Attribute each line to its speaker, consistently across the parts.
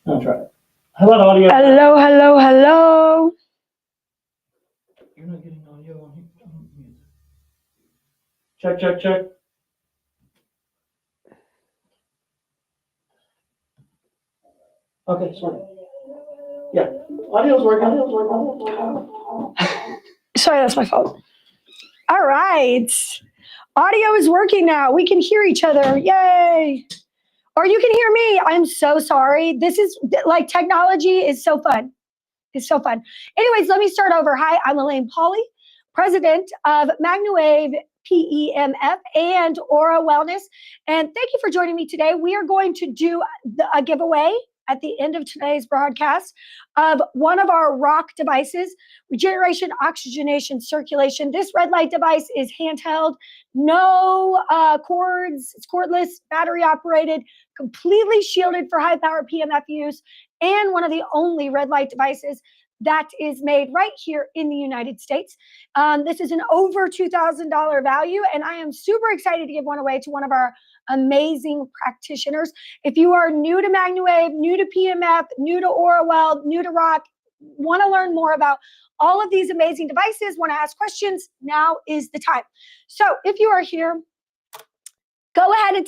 Speaker 1: I'll try it. Hello, audio.
Speaker 2: Hello, hello, hello.
Speaker 1: You're not getting audio on music. Check, check, check. Okay, sorry. Yeah, audio's working.
Speaker 2: Sorry, that's my fault. All right. Audio is working now. We can hear each other. Yay. Or you can hear me. I'm so sorry. This is like technology is so fun. It's so fun. Anyways, let me start over. Hi, I'm Alane Pauly, president of MagnaWave PEMF and Aura Wellness. And thank you for joining me today. We are going to do a giveaway at the end of today's broadcast of one of our rock devices, regeneration, oxygenation, circulation. This red light device is handheld, no cords, it's cordless, battery operated, completely shielded for high power PMF use, and one of the only red light devices that is made right here in the United States. This is an over $2,000 value, and I am super excited to give one away to one of our amazing practitioners. If you are new to MagnaWave, new to PMF, new to AuraWell, new to Rock, want to learn more about all of these amazing devices, want to ask questions, now is the time. So if you are here, go ahead and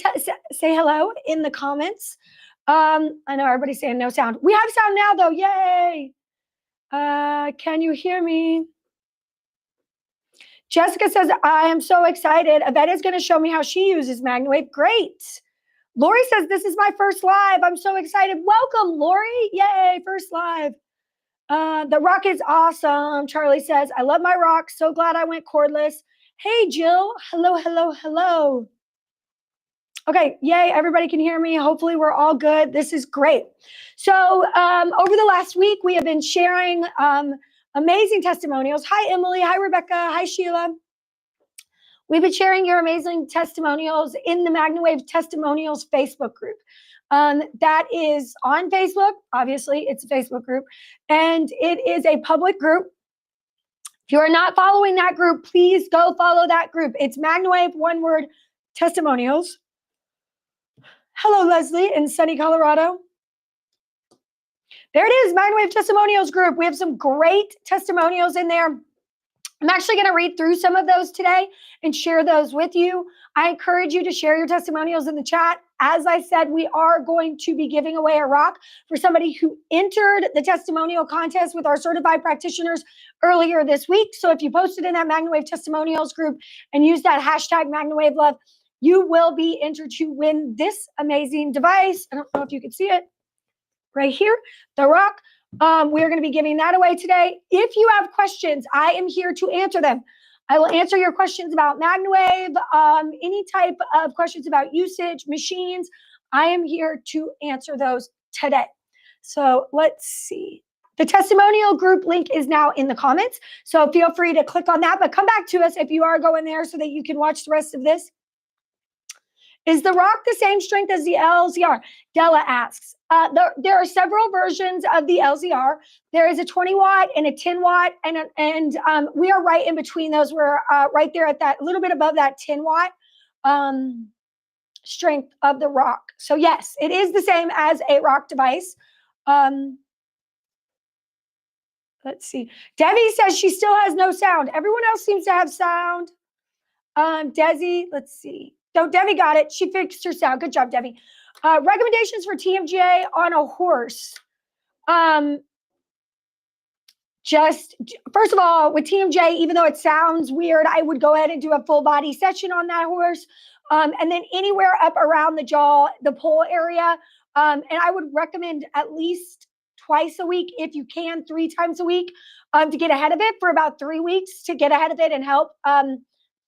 Speaker 2: say hello in the comments. I know everybody's saying no sound. We have sound now though, yay. Can you hear me? Jessica says, I am so excited. Yvette is going to show me how she uses MagnaWave. Great. Lori says, this is my first live. I'm so excited. Welcome, Lori. Yay, first live. The rock is awesome. Charlie says, I love my rock. So glad I went cordless. Hey, Jill. Hello, hello, hello. Okay, yay, everybody can hear me. Hopefully we're all good. This is great. So over the last week, we have been sharing amazing testimonials. Hi, Emily. Hi, Rebecca. Hi, Sheila. We've been sharing your amazing testimonials in the MagnaWave Testimonials Facebook group. That is on Facebook. Obviously, it's a Facebook group. And it is a public group. If you are not following that group, please go follow that group. It's MagnaWave, one word, Testimonials. Hello, Leslie in sunny Colorado. There it is, MagnaWave Testimonials group. We have some great testimonials in there. I'm actually going to read through some of those today and share those with you. I encourage you to share your testimonials in the chat. As I said, we are going to be giving away a rock for somebody who entered the testimonial contest with our certified practitioners earlier this week. So if you posted in that MagnaWave Testimonials group and use that hashtag MagnaWaveLove, you will be entered to win this amazing device. I don't know if you can see it right here, the rock. We're going to be giving that away today. If you have questions, I am here to answer them. I will answer your questions about MagnaWave, any type of questions about usage, machines. I am here to answer those today. So let's see. The testimonial group link is now in the comments. So feel free to click on that, but come back to us if you are going there so that you can watch the rest of this. Is the rock the same strength as the LZR? Della asks. There are several versions of the LZR. There is a 20 watt and a 10 watt, and we are right in between those. We're right there at that, a little bit above that 10 watt strength of the rock. So yes, it is the same as a rock device. Let's see. Debbie says she still has no sound. Everyone else seems to have sound. Desi, let's see. So Debbie got it. She fixed her sound. Good job, Debbie. Recommendations for TMJ on a horse. Just, first of all, with TMJ, even though it sounds weird, I would go ahead and do a full body session on that horse. And then anywhere up around the jaw, the pole area. And I would recommend at least twice a week, if you can, 3 times a week, to get ahead of it for about 3 weeks to get ahead of it and help.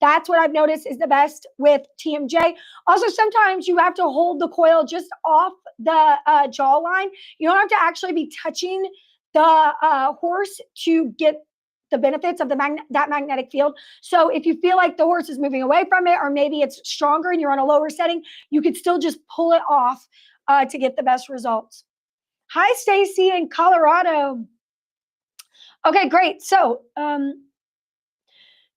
Speaker 2: That's what I've noticed is the best with TMJ. Also, sometimes you have to hold the coil just off the jawline. You don't have to actually be touching the horse to get the benefits of that magnetic field. So if you feel like the horse is moving away from it, or maybe it's stronger and you're on a lower setting, you could still just pull it off to get the best results. Hi, Stacy in Colorado. Okay, great. So,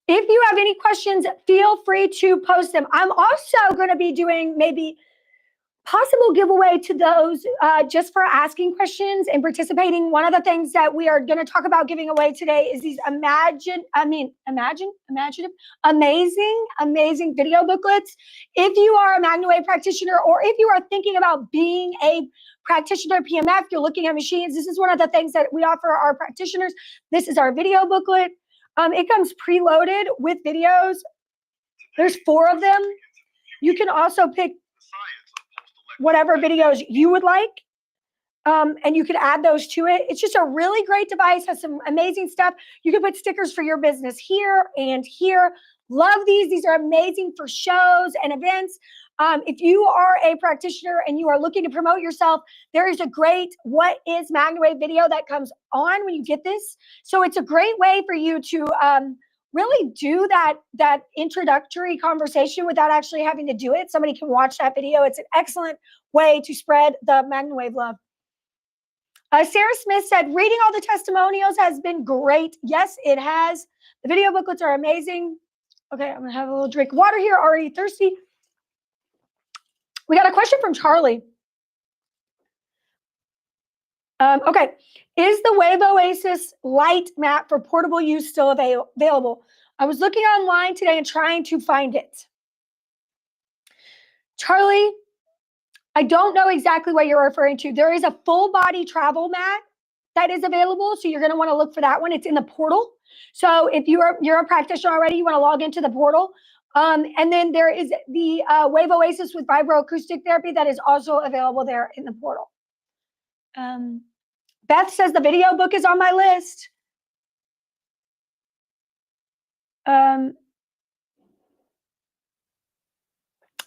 Speaker 2: if you have any questions, feel free to post them. I'm also going to be doing maybe possible giveaway to those just for asking questions and participating. One of the things that we are going to talk about giving away today is these amazing video booklets. If you are a MagnaWave practitioner, or if you are thinking about being a practitioner PMF, you're looking at machines, this is one of the things that we offer our practitioners. This is our video booklet. It comes preloaded with videos. There's 4 of them. You can also pick whatever videos you would like, and you can add those to it. It's just a really great device, has some amazing stuff. You can put stickers for your business here and here. Love these. These are amazing for shows and events. If you are a practitioner and you are looking to promote yourself, there is a great What is MagnaWave video that comes on when you get this. So it's a great way for you to really do that introductory conversation without actually having to do it. Somebody can watch that video. It's an excellent way to spread the MagnaWave love. Sarah Smith said, reading all the testimonials has been great. Yes, it has. The video booklets are amazing. Okay, I'm going to have a little drink of water here. Already thirsty. We got a question from Charlie. Okay, is the Wave Oasis light mat for portable use still available? I was looking online today and trying to find it. Charlie, I don't know exactly what you're referring to. There is a full body travel mat that is available, so you're going to want to look for that one. It's in the portal. So if you're a practitioner already, you want to log into the portal. And then there is the Wave Oasis with vibroacoustic therapy that is also available there in the portal. Beth says the video book is on my list.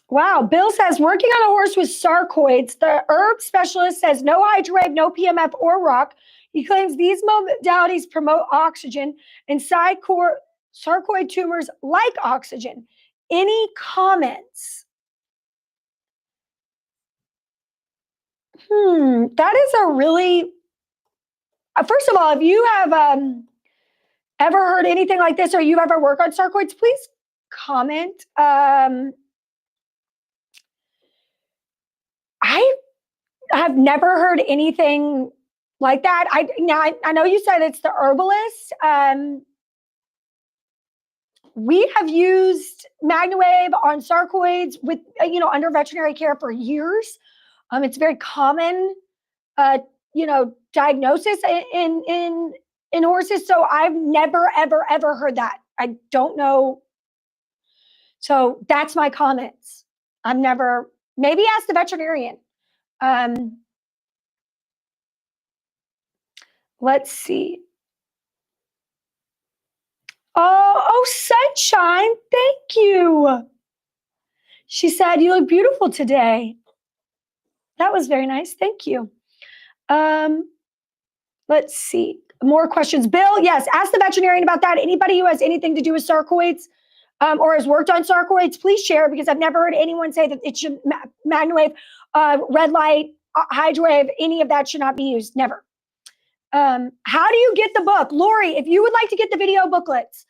Speaker 2: Wow, Bill says, working on a horse with sarcoids, the herb specialist says no HydroWave, no PMF or rock. He claims these modalities promote oxygen and sarcoid tumors like oxygen. Any comments? That is a really, first of all, if you have ever heard anything like this or you've ever worked on sarcoids, please comment. I have never heard anything like that. I know you said it's the herbalist. We have used MagnaWave on sarcoids with, under veterinary care for years. It's a very common, diagnosis in horses. So I've never, ever, ever heard that. I don't know. So that's my comments. Maybe ask the veterinarian. Let's see. Oh, Sunshine, thank you. She said, you look beautiful today. That was very nice. Thank you. Let's see. More questions. Bill, yes, ask the veterinarian about that. Anybody who has anything to do with sarcoids or has worked on sarcoids, please share, because I've never heard anyone say that it should, MagnaWave, red light, HydroWave, any of that should not be used. Never. How do you get the book? Lori, if you would like to get the video booklets,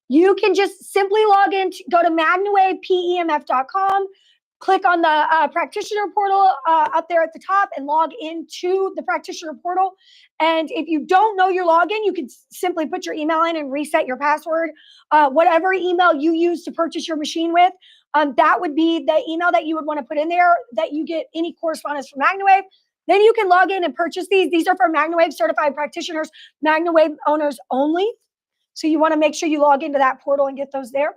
Speaker 2: you can just simply log in, go to MagnaWavePEMF.com, click on the practitioner portal up there at the top and log into the practitioner portal. And if you don't know your login, you can simply put your email in and reset your password. Whatever email you use to purchase your machine with, that would be the email that you would want to put in there, that you get any correspondence from MagnaWave. Then you can log in and purchase these. These are for MagnaWave certified practitioners, MagnaWave owners only. So you want to make sure you log into that portal and get those there.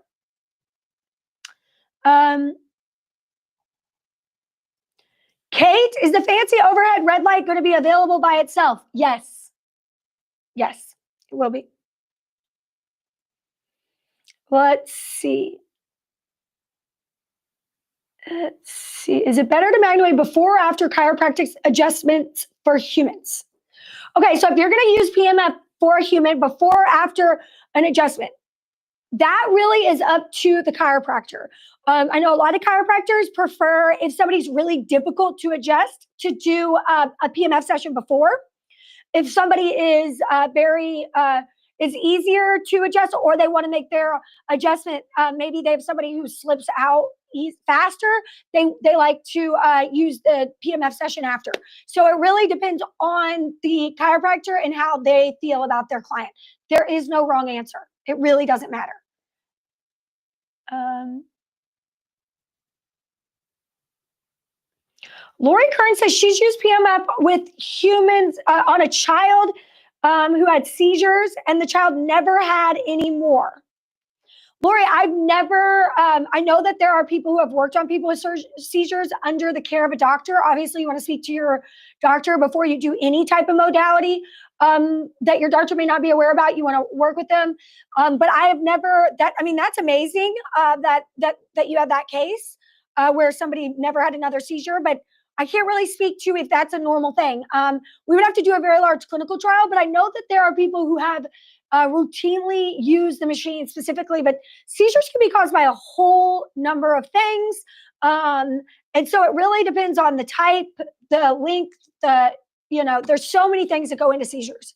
Speaker 2: Kate, is the fancy overhead red light going to be available by itself? Yes. Yes, it will be. Let's see. Is it better to MagnaWave before or after chiropractic adjustments for humans? Okay, so if you're going to use PMF for a human before or after an adjustment, that really is up to the chiropractor. I know a lot of chiropractors prefer, if somebody's really difficult to adjust, to do a PMF session before. If somebody is is easier to adjust, or they want to make their adjustment, maybe they have somebody who slips out faster, they like to use the PMF session after. So it really depends on the chiropractor and how they feel about their client. There is no wrong answer. It really doesn't matter. Lori Kern says she's used PMF with humans on a child who had seizures, and the child never had any more. Lori, I've never, I know that there are people who have worked on people with seizures under the care of a doctor. Obviously, you want to speak to your doctor before you do any type of modality that your doctor may not be aware about. You want to work with them. But I have never, that's amazing that you have that case where somebody never had another seizure, but I can't really speak to if that's a normal thing. We would have to do a very large clinical trial, but I know that there are people who have routinely used the machine specifically, but seizures can be caused by a whole number of things. And so it really depends on the type, the length, there's so many things that go into seizures.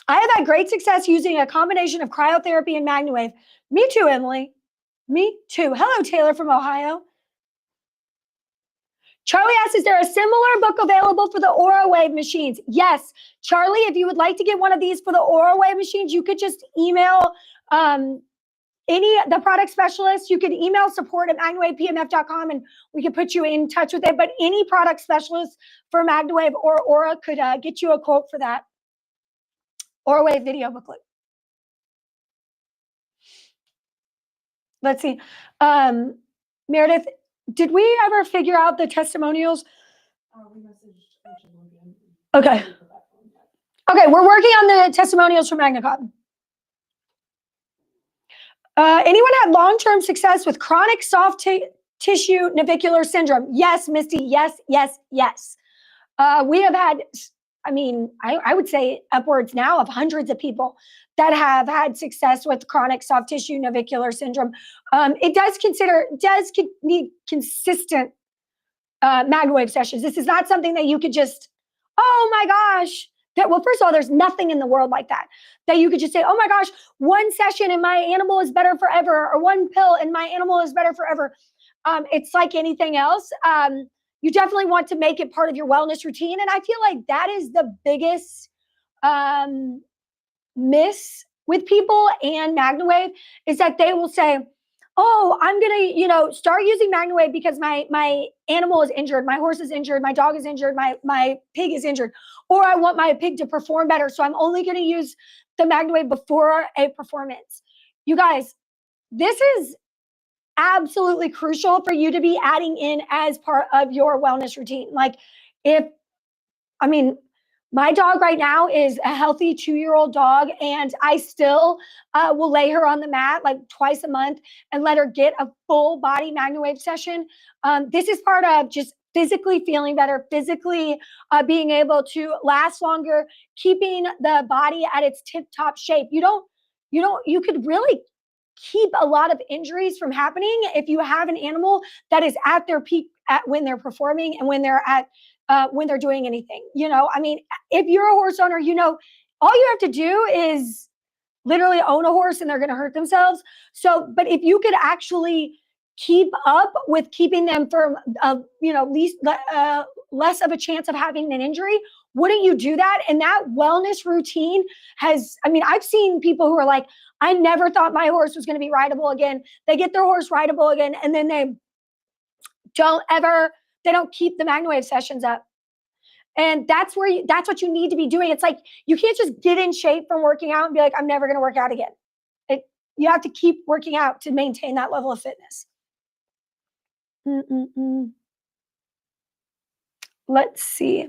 Speaker 2: I have had great success using a combination of cryotherapy and MagnaWave. Me too, Emily. Me too. Hello, Taylor from Ohio. Charlie asks, is there a similar book available for the AuraWave machines? Yes. Charlie, if you would like to get one of these for the AuraWave machines, you could just email the product specialist. You could email support@MagnaWavePMF.com and we can put you in touch with it. But any product specialist for MagnaWave or Aura could get you a quote for that AuraWave video booklet. Let's see. Meredith, did we ever figure out the testimonials?
Speaker 3: We messaged
Speaker 2: Okay. Okay, we're working on the testimonials from MagnaCon. Anyone had long-term success with chronic soft tissue navicular syndrome? Yes, Misty. Yes, yes, yes. We have had, I mean, I would say upwards now of hundreds of people that have had success with chronic soft tissue navicular syndrome. It does need consistent MagnaWave sessions. This is not something that you could just, oh my gosh. Well, first of all, there's nothing in the world like that you could just say, oh my gosh, one session and my animal is better forever, or one pill and my animal is better forever. It's like anything else. You definitely want to make it part of your wellness routine. And I feel like that is the biggest miss with people and MagnaWave, is that they will say, oh, I'm going to, start using MagnaWave because my animal is injured. My horse is injured. My dog is injured. My pig is injured. Or I want my pig to perform better. So I'm only going to use the MagnaWave before a performance. You guys, this is absolutely crucial for you to be adding in as part of your wellness routine. Like my dog right now is a healthy 2-year-old dog, and I still will lay her on the mat like twice a month and let her get a full body MagnaWave session. This is part of just physically feeling better, physically being able to last longer, keeping the body at its tip-top shape. You could really keep a lot of injuries from happening if you have an animal that is at their peak when they're performing and when they're doing anything. If you're a horse owner, all you have to do is literally own a horse and they're going to hurt themselves. But if you could actually keep up with keeping them from, least less of a chance of having an injury, wouldn't you do that? And that wellness routine I've seen people who are like, I never thought my horse was going to be rideable again. They get their horse rideable again, and then they don't keep the MagnaWave sessions up. And that's what you need to be doing. It's like, you can't just get in shape from working out and be like, I'm never going to work out again. You have to keep working out to maintain that level of fitness. Let's see.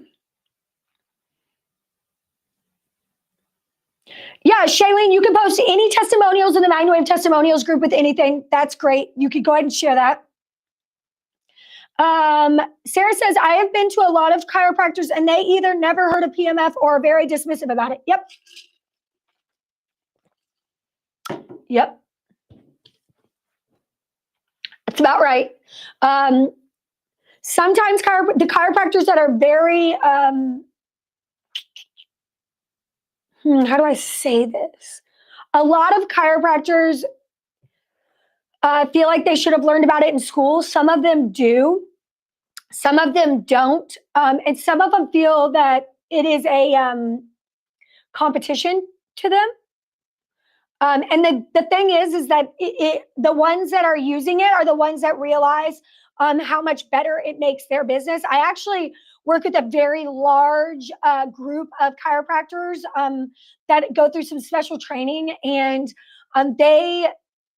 Speaker 2: Yeah, Shailene, you can post any testimonials in the MagnaWave testimonials group with anything. That's great. You could go ahead and share that. Sarah says, I have been to a lot of chiropractors and they either never heard of PMF or are very dismissive about it. Yep. That's about right. Sometimes the chiropractors that are very, how do I say this? A lot of chiropractors feel like they should have learned about it in school. Some of them do. Some of them don't. And some of them feel that it is a competition to them. And the thing is that the ones that are using it are the ones that realize how much better it makes their business. I actually work with a very large group of chiropractors that go through some special training, and they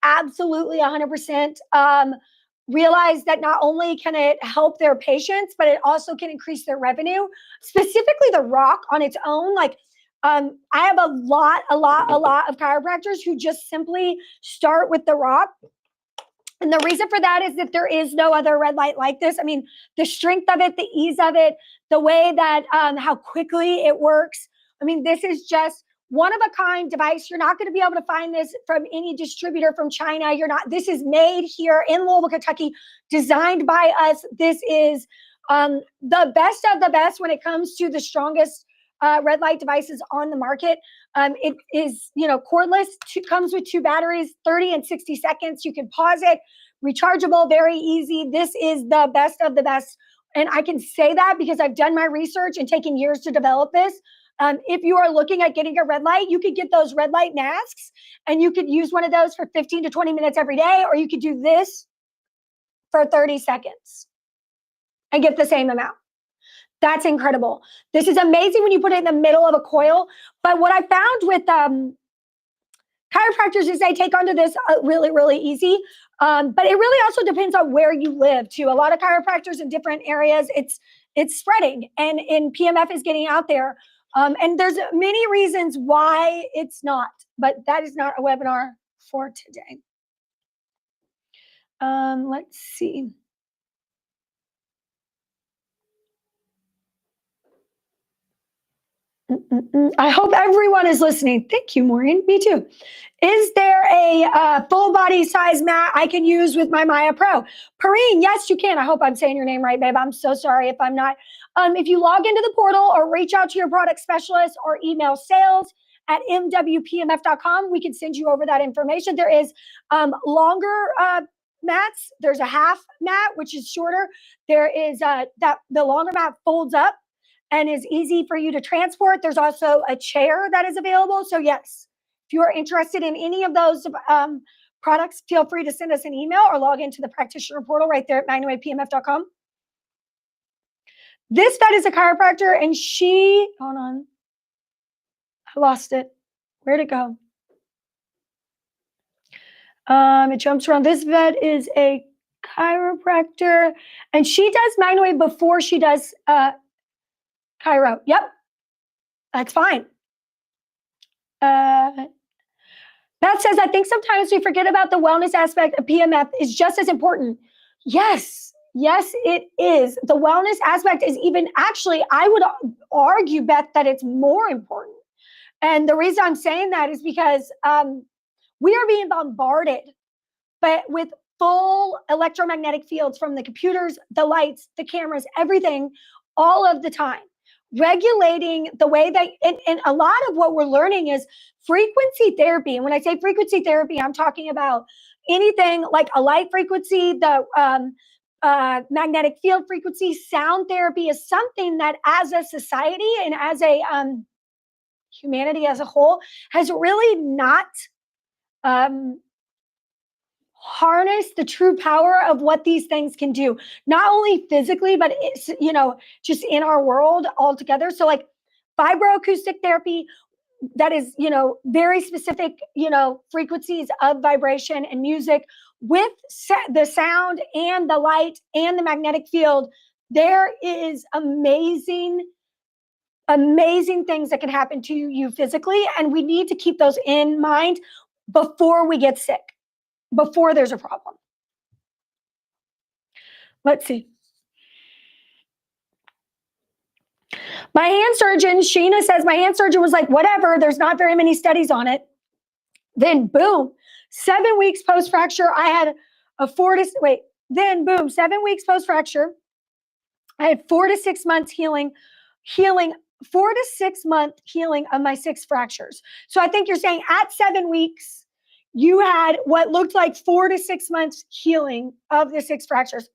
Speaker 2: absolutely 100% realize that not only can it help their patients, but it also can increase their revenue. Specifically, the rock on its own, I have a lot of chiropractors who just simply start with the rock. And the reason for that is that there is no other red light like this. The strength of it, the ease of it, the way that how quickly it works. This is just one of a kind device. You're not going to be able to find this from any distributor from China. This is made here in Louisville, Kentucky, designed by us. This is the best of the best when it comes to the strongest red light devices on the market. It is, cordless, comes with 2 batteries, 30 and 60 seconds. You can pause it, rechargeable, very easy. This is the best of the best. And I can say that because I've done my research and taken years to develop this. If you are looking at getting a red light, you could get those red light masks and you could use one of those for 15 to 20 minutes every day, or you could do this for 30 seconds and get the same amount. That's incredible. This is amazing when you put it in the middle of a coil. But what I found with chiropractors is they take onto this really, really easy. But it really also depends on where you live too. A lot of chiropractors in different areas, it's spreading, and PMF is getting out there. And there's many reasons why it's not, but that is not a webinar for today. Let's see. I hope everyone is listening. Thank you, Maureen. Me too. Is there a full body size mat I can use with my Maya Pro? Perrine, yes, you can. I hope I'm saying your name right, babe. I'm so sorry if I'm not. If you log into the portal or reach out to your product specialist or email sales@mwpmf.com, we can send you over that information. There is longer mats. There's a half mat, which is shorter. There is the longer mat folds up and is easy for you to transport. There's also a chair that is available. So yes, if you are interested in any of those products, feel free to send us an email or log into the practitioner portal right there at MagnaWavePMF.com. This vet is a chiropractor, and hold on, I lost it. Where'd it go? It jumps around. This vet is a chiropractor, and she does MagnaWave before she does Chiro. Yep, that's fine. Beth says, I think sometimes we forget about the wellness aspect of PMF is just as important. Yes, it is. The wellness aspect is even, actually, I would argue, Beth, that it's more important. And the reason I'm saying that is because we are being bombarded with full electromagnetic fields from the computers, the lights, the cameras, everything, all of the time. Regulating the way that, and a lot of what we're learning is frequency therapy. And when I say frequency therapy, I'm talking about anything like a light frequency, the magnetic field frequency. Sound therapy is something that as a society and as a humanity as a whole has really not harness the true power of what these things can do, not only physically, but it's, just in our world altogether. So like vibroacoustic therapy, that is, very specific, frequencies of vibration and music with the sound and the light and the magnetic field. There is amazing things that can happen to you physically. And we need to keep those in mind before we get sick, before there's a problem. Let's see. My hand surgeon, Sheena says, my hand surgeon was like, whatever, there's not very many studies on it. Then boom, 7 weeks post-fracture, I had then boom, 7 weeks post-fracture, I had 4 to 6 months healing, 4 to 6 month healing of my 6 fractures. So I think you're saying at 7 weeks, you had what looked like 4 to 6 months healing of the 6 fractures.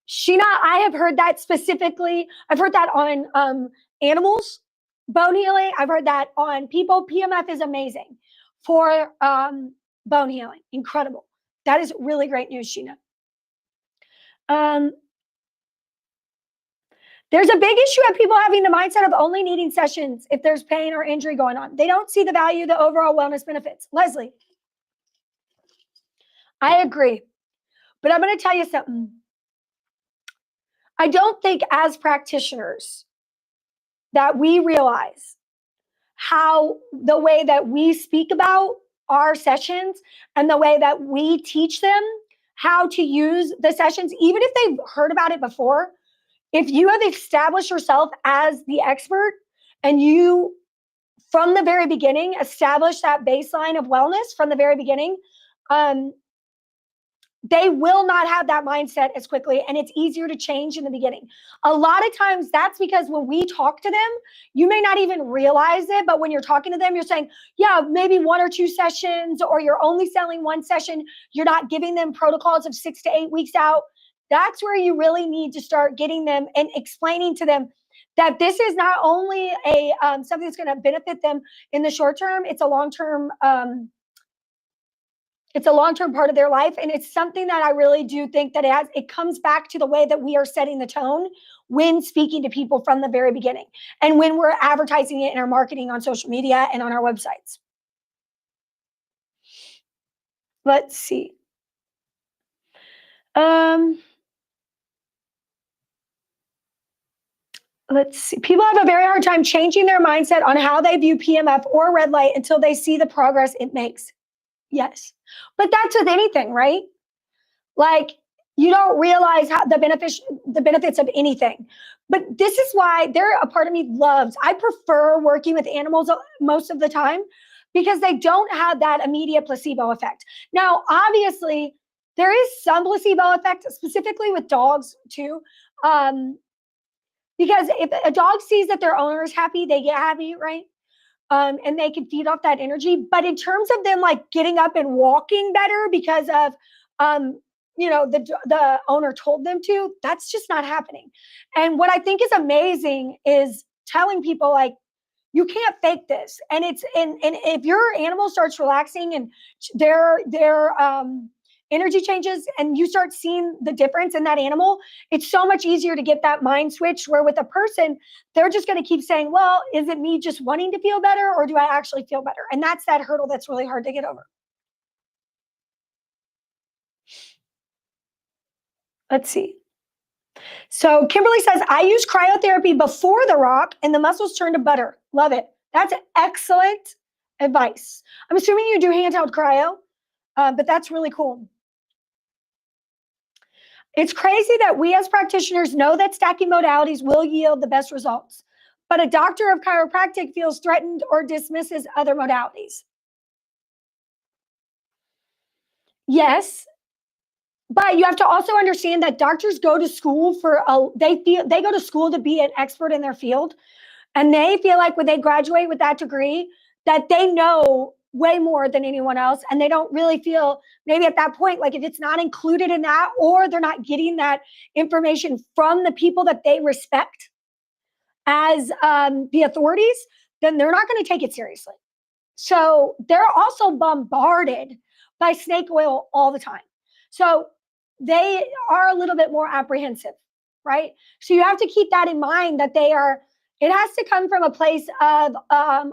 Speaker 2: Sheena, I have heard that specifically. I've heard that on animals, bone healing. I've heard that on people. PMF is amazing for bone healing. Incredible. That is really great news, Sheena. There's a big issue of people having the mindset of only needing sessions if there's pain or injury going on. They don't see the value of the overall wellness benefits. Leslie, I agree. But I'm going to tell you something. I don't think as practitioners that we realize how the way that we speak about our sessions and the way that we teach them how to use the sessions, even if they've heard about it before, if you have established yourself as the expert and you, from the very beginning, establish that baseline of wellness from the very beginning, they will not have that mindset as quickly, and it's easier to change in the beginning. A lot of times that's because when we talk to them, you may not even realize it, but when you're talking to them, you're saying, yeah, maybe 1 or 2 sessions, or you're only selling 1 session. You're not giving them protocols of 6 to 8 weeks out. That's where you really need to start getting them and explaining to them that this is not only something that's going to benefit them in the short term, it's a long-term part of their life. And it's something that I really do think that it comes back to the way that we are setting the tone when speaking to people from the very beginning and when we're advertising it in our marketing on social media and on our websites. Let's see. let's see. People have a very hard time changing their mindset on how they view PMF or red light until they see the progress it makes. Yes. But that's with anything, right? Like, you don't realize how the benefits of anything. But this is why a part of me loves, I prefer working with animals most of the time because they don't have that immediate placebo effect. Now, obviously, there is some placebo effect, specifically with dogs too. Because if a dog sees that their owner is happy, they get happy, right? And they can feed off that energy. But in terms of them like getting up and walking better because of, the owner told them to, that's just not happening. And what I think is amazing is telling people like, you can't fake this. And and if your animal starts relaxing and their energy changes and you start seeing the difference in that animal, it's so much easier to get that mind switch where with a person, they're just going to keep saying, well, is it me just wanting to feel better or do I actually feel better? And that's that hurdle that's really hard to get over. Let's see. So Kimberly says, I use cryotherapy before the rock and the muscles turn to butter. Love it. That's excellent advice. I'm assuming you do handheld cryo, but that's really cool. It's crazy that we as practitioners know that stacking modalities will yield the best results, but a doctor of chiropractic feels threatened or dismisses other modalities. Yes, but you have to also understand that doctors go to school they go to school to be an expert in their field, and they feel like when they graduate with that degree that they know way more than anyone else, and they don't really feel maybe at that point like if it's not included in that or they're not getting that information from the people that they respect as the authorities, then they're not going to take it seriously. So they're also bombarded by snake oil all the time. So they are a little bit more apprehensive, right? So you have to keep that in mind that it has to come from a place of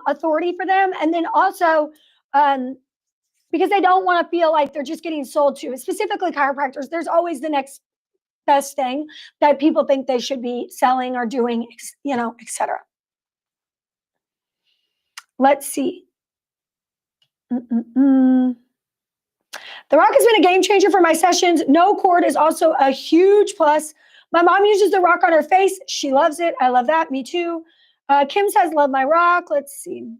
Speaker 2: authority for them. And then also because they don't want to feel like they're just getting sold to, specifically chiropractors, there's always the next best thing that people think they should be selling or doing, etc. Let's see. The rock has been a game changer for my sessions. No cord is also a huge plus. My mom uses the rock on her face. She loves it. I love that. Me too. Kim says, love my rock. Let's see.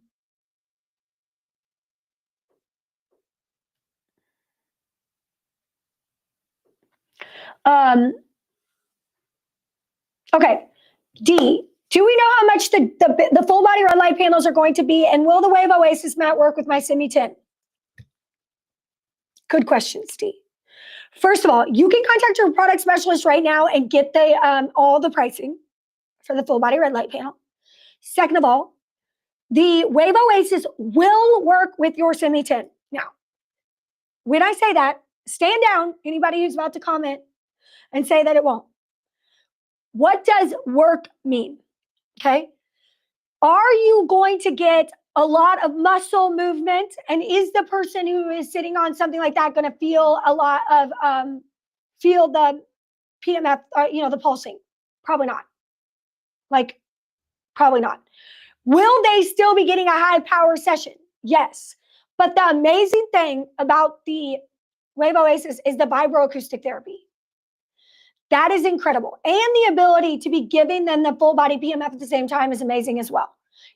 Speaker 2: Okay. D, do we know how much the full body red light panels are going to be? And will the Wave Oasis mat work with my Simi 10? Good question, Steve. First of all, you can contact your product specialist right now and get all the pricing for the full body red light panel. Second of all, the Wave Oasis will work with your Simi 10. Now, when I say that, stand down, anybody who's about to comment and say that it won't. What does work mean? Okay. Are you going to get a lot of muscle movement? And is the person who is sitting on something like that going to feel a lot of, feel the PMF, the pulsing? Probably not. Probably not. Will they still be getting a high power session? Yes. But the amazing thing about the Wave Oasis is the vibroacoustic therapy. That is incredible. And the ability to be giving them the full body PMF at the same time is amazing as well.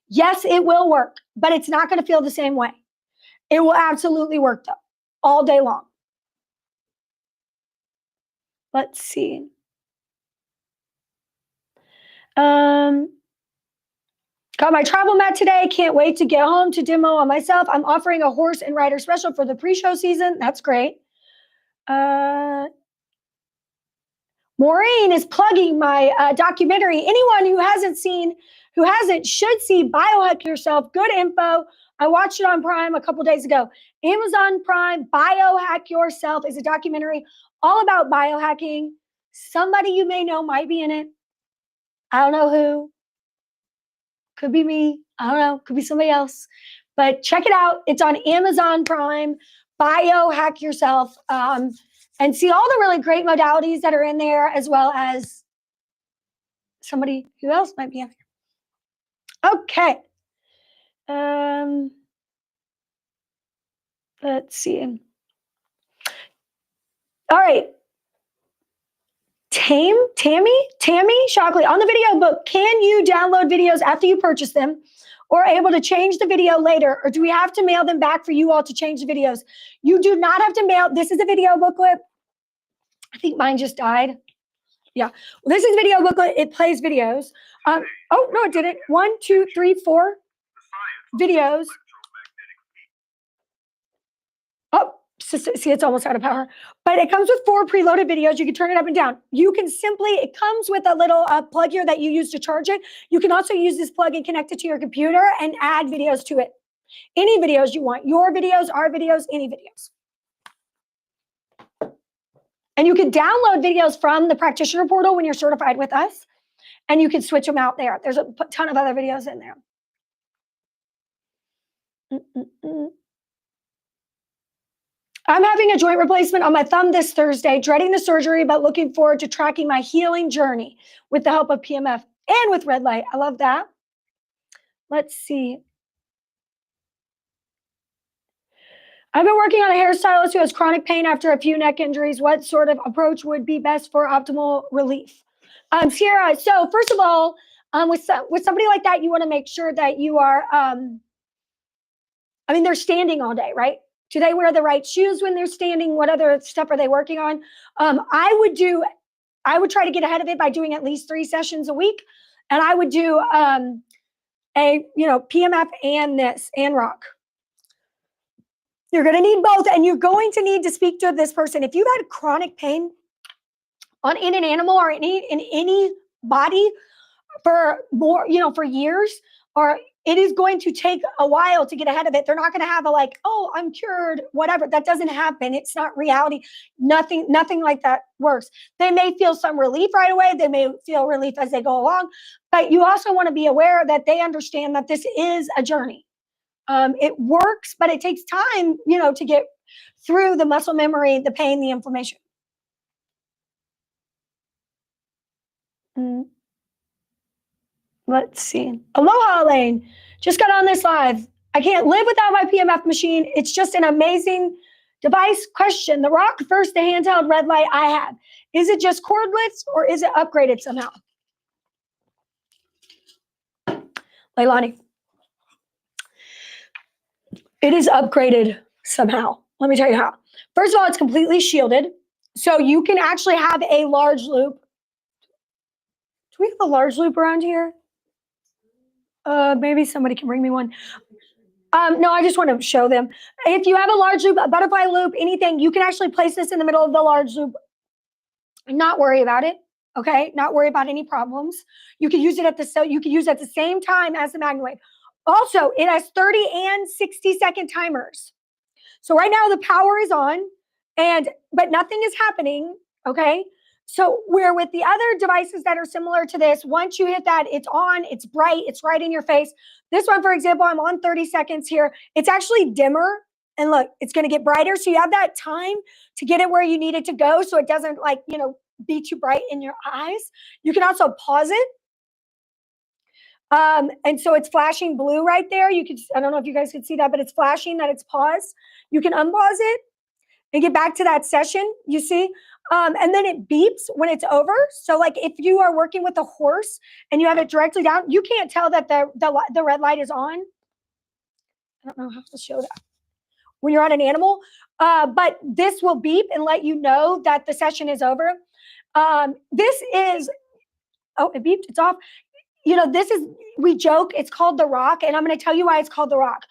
Speaker 2: Yes, it will work, but it's not going to feel the same way. It will absolutely work though, all day long. Let's see. Got my travel mat today. Can't wait to get home to demo on myself. I'm offering a horse and rider special for the pre-show season. That's great. Maureen is plugging my documentary. Anyone who hasn't should see Biohack Yourself. Good info. I watched it on Prime a couple days ago. Amazon Prime, Biohack Yourself is a documentary all about biohacking. Somebody you may know might be in it. I don't know who. Could be me. I don't know. Could be somebody else. But check it out. It's on Amazon Prime. Biohack Yourself. And see all the really great modalities that are in there, as well as somebody who else might be in there. Okay. Let's see. All right. Tammy Shockley, on the video book, can you download videos after you purchase them or able to change the video later, or do we have to mail them back for you all to change the videos? You do not have to mail. This is a video booklet. I think mine just died. Yeah. Well, this is a video booklet. It plays videos. Oh, no, it didn't. 1, 2, 3, 4 videos. Oh, see, it's almost out of power. But it comes with 4 preloaded videos. You can turn it up and down. You can simply, it comes with a little plug here that you use to charge it. You can also use this plug and connect it to your computer and add videos to it. Any videos you want. Your videos, our videos, any videos. And you can download videos from the practitioner portal when you're certified with us. And you can switch them out there. There's a ton of other videos in there. I'm having a joint replacement on my thumb this Thursday, dreading the surgery, but looking forward to tracking my healing journey with the help of PMF and with red light. I love that. Let's see. I've been working on a hairstylist who has chronic pain after a few neck injuries. What sort of approach would be best for optimal relief? Sierra, so first of all, with somebody like that, you want to make sure that you are, they're standing all day, right? Do they wear the right shoes when they're standing? What other stuff are they working on? I would try to get ahead of it by doing at least 3 sessions a week. And I would do PMF and this and rock. You're going to need both, and you're going to need to speak to this person. If you've had chronic pain in an animal or in any body for more, for years, or it is going to take a while to get ahead of it. They're not going to have a oh, I'm cured, whatever. That doesn't happen. It's not reality. Nothing like that works. They may feel some relief right away. They may feel relief as they go along, but you also want to be aware that they understand that this is a journey. It works, but it takes time, to get through the muscle memory, the pain, the inflammation. Let's see. Aloha, Alane. Just got on this live. I can't live without my PMF machine. It's just an amazing device. Question. The Rock versus the handheld red light I have. Is it just cordless or is it upgraded somehow? Leilani. It is upgraded somehow. Let me tell you how. First of all, it's completely shielded. So you can actually have a large loop. Do we have a large loop around here? Maybe somebody can bring me one. No, I just want to show them. If you have a large loop, a butterfly loop, anything, you can actually place this in the middle of the large loop and not worry about it. Okay, not worry about any problems. You can use it at the same time as the MagnaWave. Also, it has 30 and 60-second timers. So right now the power is on, but nothing is happening. Okay. So where with the other devices that are similar to this, once you hit that, it's on, it's bright, it's right in your face. This one, for example, I'm on 30 seconds here. It's actually dimmer. And look, it's going to get brighter. So you have that time to get it where you need it to go. So it doesn't be too bright in your eyes. You can also pause it. And so it's flashing blue right there. I don't know if you guys can see that, but it's flashing that it's paused. You can unpause it and get back to that session, you see? And then it beeps when it's over. So if you are working with a horse and you have it directly down, you can't tell that the red light is on. I don't know how to show that when you're on an animal, but this will beep and let you know that the session is over. This is, it beeped, it's off. We joke, it's called the Rock, and I'm going to tell you why it's called the Rock.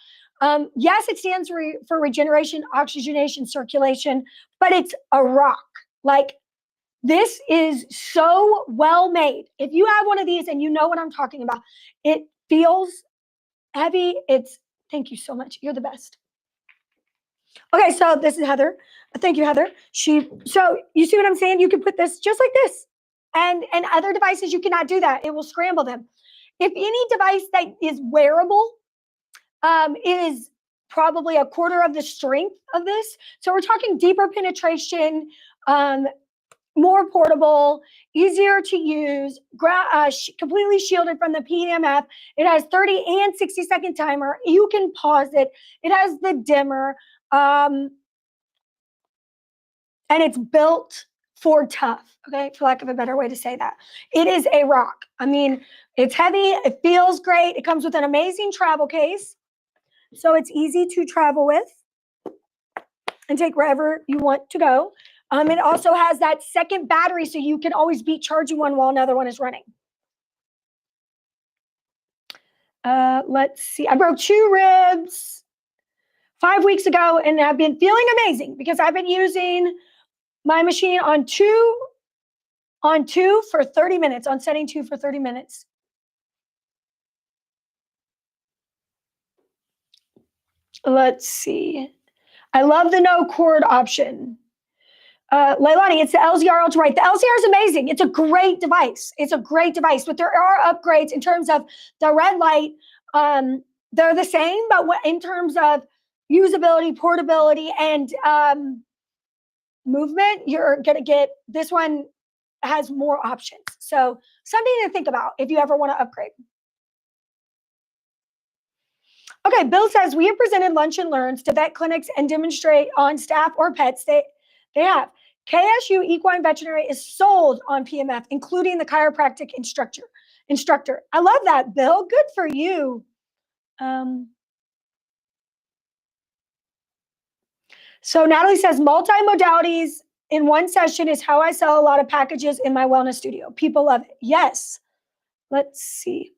Speaker 2: Yes, it stands for regeneration, oxygenation, circulation, but it's a rock. This is so well made. If you have one of these and you know what I'm talking about, it feels heavy. Thank you so much. You're the best. Okay, so this is Heather. Thank you, Heather. So you see what I'm saying? You can put this just like this. And other devices, you cannot do that. It will scramble them. If any device that is wearable is probably a quarter of the strength of this. So we're talking deeper penetration, more portable, easier to use, completely shielded from the PEMF. It has 30 and 60-second timer. You can pause it. It has the dimmer. And it's built for tough, okay, for lack of a better way to say that. It is a rock. I mean, it's heavy. It feels great. It comes with an amazing travel case. So it's easy to travel with and take wherever you want to go. It also has that second battery, so you can always be charging one while another one is running. Let's see. I broke 2 ribs 5 weeks ago, and I've been feeling amazing because I've been using my machine on two for 30 minutes, on setting 2 for 30 minutes. Let's see. I love the no cord option. Leilani, it's the LZR Ultra, right? The LZR is amazing. It's a great device. It's a great device, but there are upgrades in terms of the red light. They're the same, but in terms of usability, portability, and movement, you're going to get, this one has more options. So something to think about if you ever want to upgrade. Okay, Bill says, we have presented lunch and learns to vet clinics and demonstrate on staff or pets they have. KSU Equine Veterinary is sold on PMF, including the chiropractic instructor. I love that, Bill. Good for you. So Natalie says, multi-modalities in one session is how I sell a lot of packages in my wellness studio. People love it. Yes. Let's see.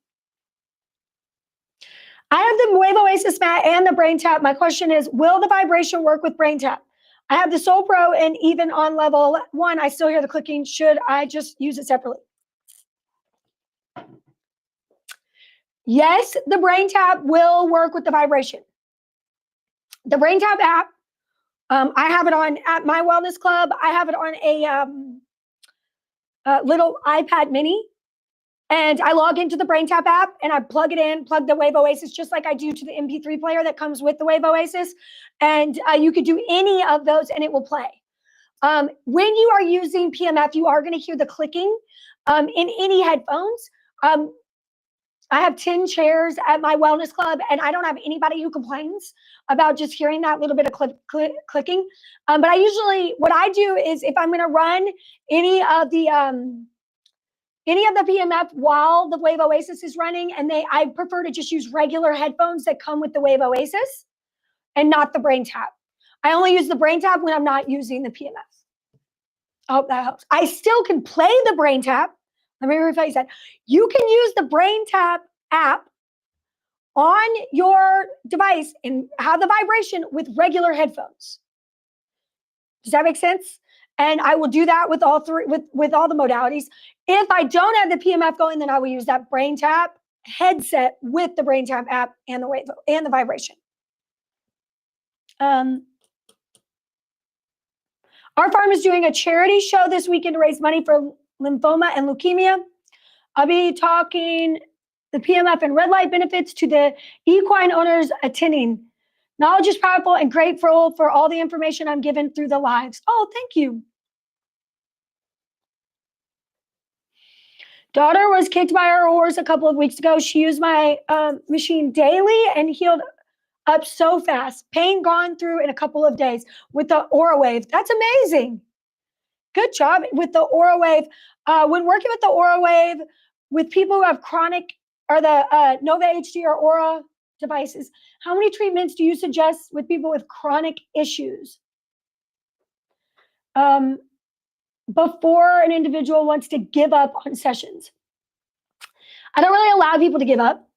Speaker 2: I have the Wave Oasis mat and the Brain Tap. My question is, will the vibration work with Brain Tap? I have the Soul Pro, and even on level 1, I still hear the clicking. Should I just use it separately? Yes, the Brain Tap will work with the vibration. The Brain Tap app, I have it on at my wellness club. I have it on a little iPad mini. And I log into the BrainTap app and I plug it in, plug the Wave Oasis, just like I do to the MP3 player that comes with the Wave Oasis. And you could do any of those and it will play. When you are using PMF, you are going to hear the clicking in any headphones. I have 10 chairs at my wellness club, and I don't have anybody who complains about just hearing that little bit of clicking. But I usually, what I do is if I'm going to run any of the PMF while the Wave Oasis is running, and I prefer to just use regular headphones that come with the Wave Oasis and not the Brain Tap. I only use the Brain Tap when I'm not using the PMF. I hope that helps. I still can play the Brain Tap. Let me rephrase that. You can use the Brain Tap app on your device and have the vibration with regular headphones. Does that make sense? And I will do that with all three, with all the modalities. If I don't have the PMF going, then I will use that Brain Tap headset with the Brain Tap app and the wave and the vibration. Our farm is doing a charity show this weekend to raise money for lymphoma and leukemia. I'll be talking the PMF and red light benefits to the equine owners attending. Knowledge is powerful, and grateful for all the information I'm given through the lives. Oh, thank you. Daughter was kicked by her horse a couple of weeks ago. She used my machine daily and healed up so fast. Pain gone through in a couple of days with the AuraWave. That's amazing. Good job with the AuraWave. When working with the AuraWave with people who have chronic or the Nova HD or Aura devices, how many treatments do you suggest with people with chronic issues before an individual wants to give up on sessions? I don't really allow people to give up.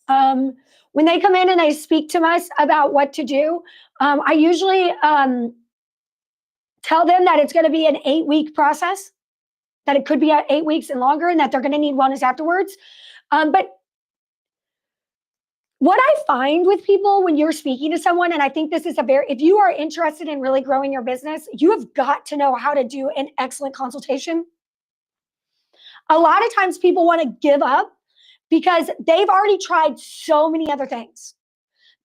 Speaker 2: When they come in and they speak to us about what to do, I usually tell them that it's going to be an 8-week process, that it could be 8 weeks and longer, and that they're going to need wellness afterwards. But what I find with people when you're speaking to someone, and I think this is if you are interested in really growing your business, you have got to know how to do an excellent consultation. A lot of times people want to give up because they've already tried so many other things.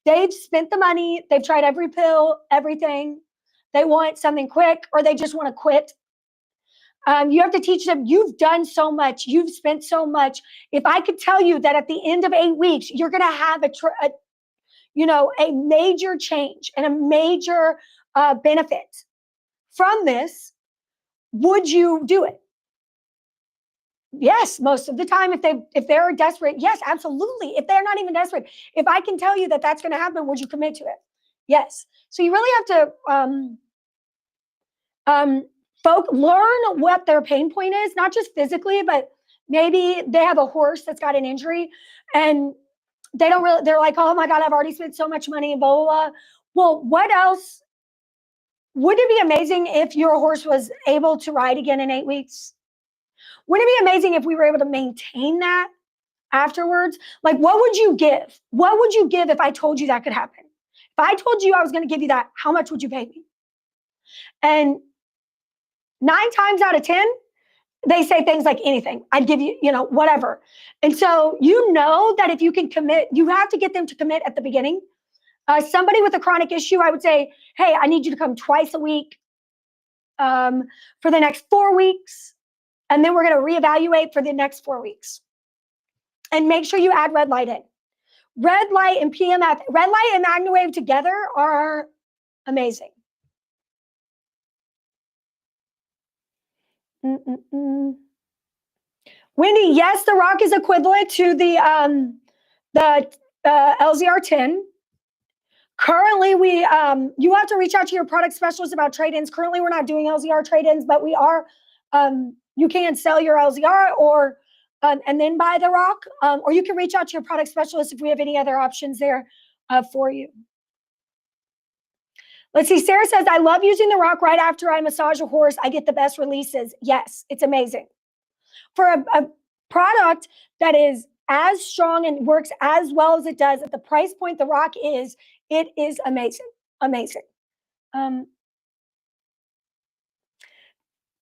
Speaker 2: They've spent the money, they've tried every pill, everything. They want something quick, or they just want to quit. You have to teach them, you've done so much, you've spent so much. If I could tell you that at the end of 8 weeks, you're going to have a major change and a major benefit from this, would you do it? Yes, most of the time, if they're desperate, yes, absolutely. If they're not even desperate, if I can tell you that that's going to happen, would you commit to it? Yes. So you really have to learn what their pain point is, not just physically, but maybe they have a horse that's got an injury, and they're like, oh my God, I've already spent so much money, blah, blah, blah. Well, what else? Wouldn't it be amazing if your horse was able to ride again in 8 weeks? Wouldn't it be amazing if we were able to maintain that afterwards? Like, what would you give? What would you give if I told you that could happen? If I told you I was going to give you that, how much would you pay me? And 9 times out of 10, they say things like anything. I'd give you, whatever. And so that if you can commit, you have to get them to commit at the beginning. Somebody with a chronic issue, I would say, hey, I need you to come twice a week for the next 4 weeks. And then we're going to reevaluate for the next 4 weeks. And make sure you add red light in. Red light and PMF, red light and MagnaWave together are amazing. Wendy, yes, the Rock is equivalent to the LZR10. Currently, you have to reach out to your product specialist about trade-ins. Currently, we're not doing LZR trade-ins, but we are. You can sell your LZR and then buy the Rock, or you can reach out to your product specialist if we have any other options there for you. Let's see. Sarah says, I love using the Rock right after I massage a horse. I get the best releases. Yes, it's amazing. For a product that is as strong and works as well as it does at the price point the Rock is, it is amazing. Amazing.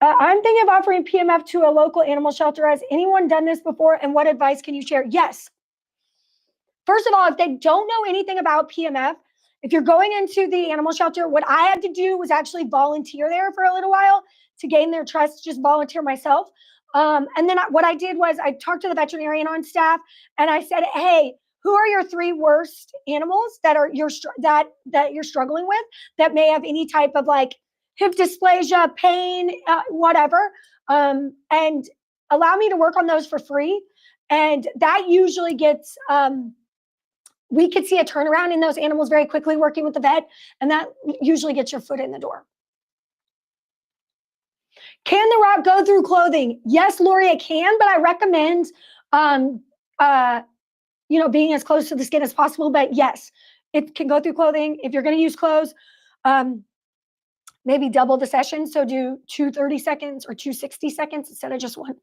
Speaker 2: I'm thinking of offering PMF to a local animal shelter. Has anyone done this before? And what advice can you share? Yes. First of all, if they don't know anything about PMF, if you're going into the animal shelter, what I had to do was actually volunteer there for a little while to gain their trust, just volunteer myself. And then what I did was I talked to the veterinarian on staff and I said, hey, who are your 3 worst animals that you're struggling with that may have any type of like hip dysplasia, pain, whatever, and allow me to work on those for free. And that usually gets, we could see a turnaround in those animals very quickly working with the vet, and that usually gets your foot in the door. Can the Rock go through clothing? Yes, Lori, it can, but I recommend, being as close to the skin as possible. But yes, it can go through clothing. If you're going to use clothes, maybe double the session. So do 2 30 seconds or 2 60 seconds instead of just 1.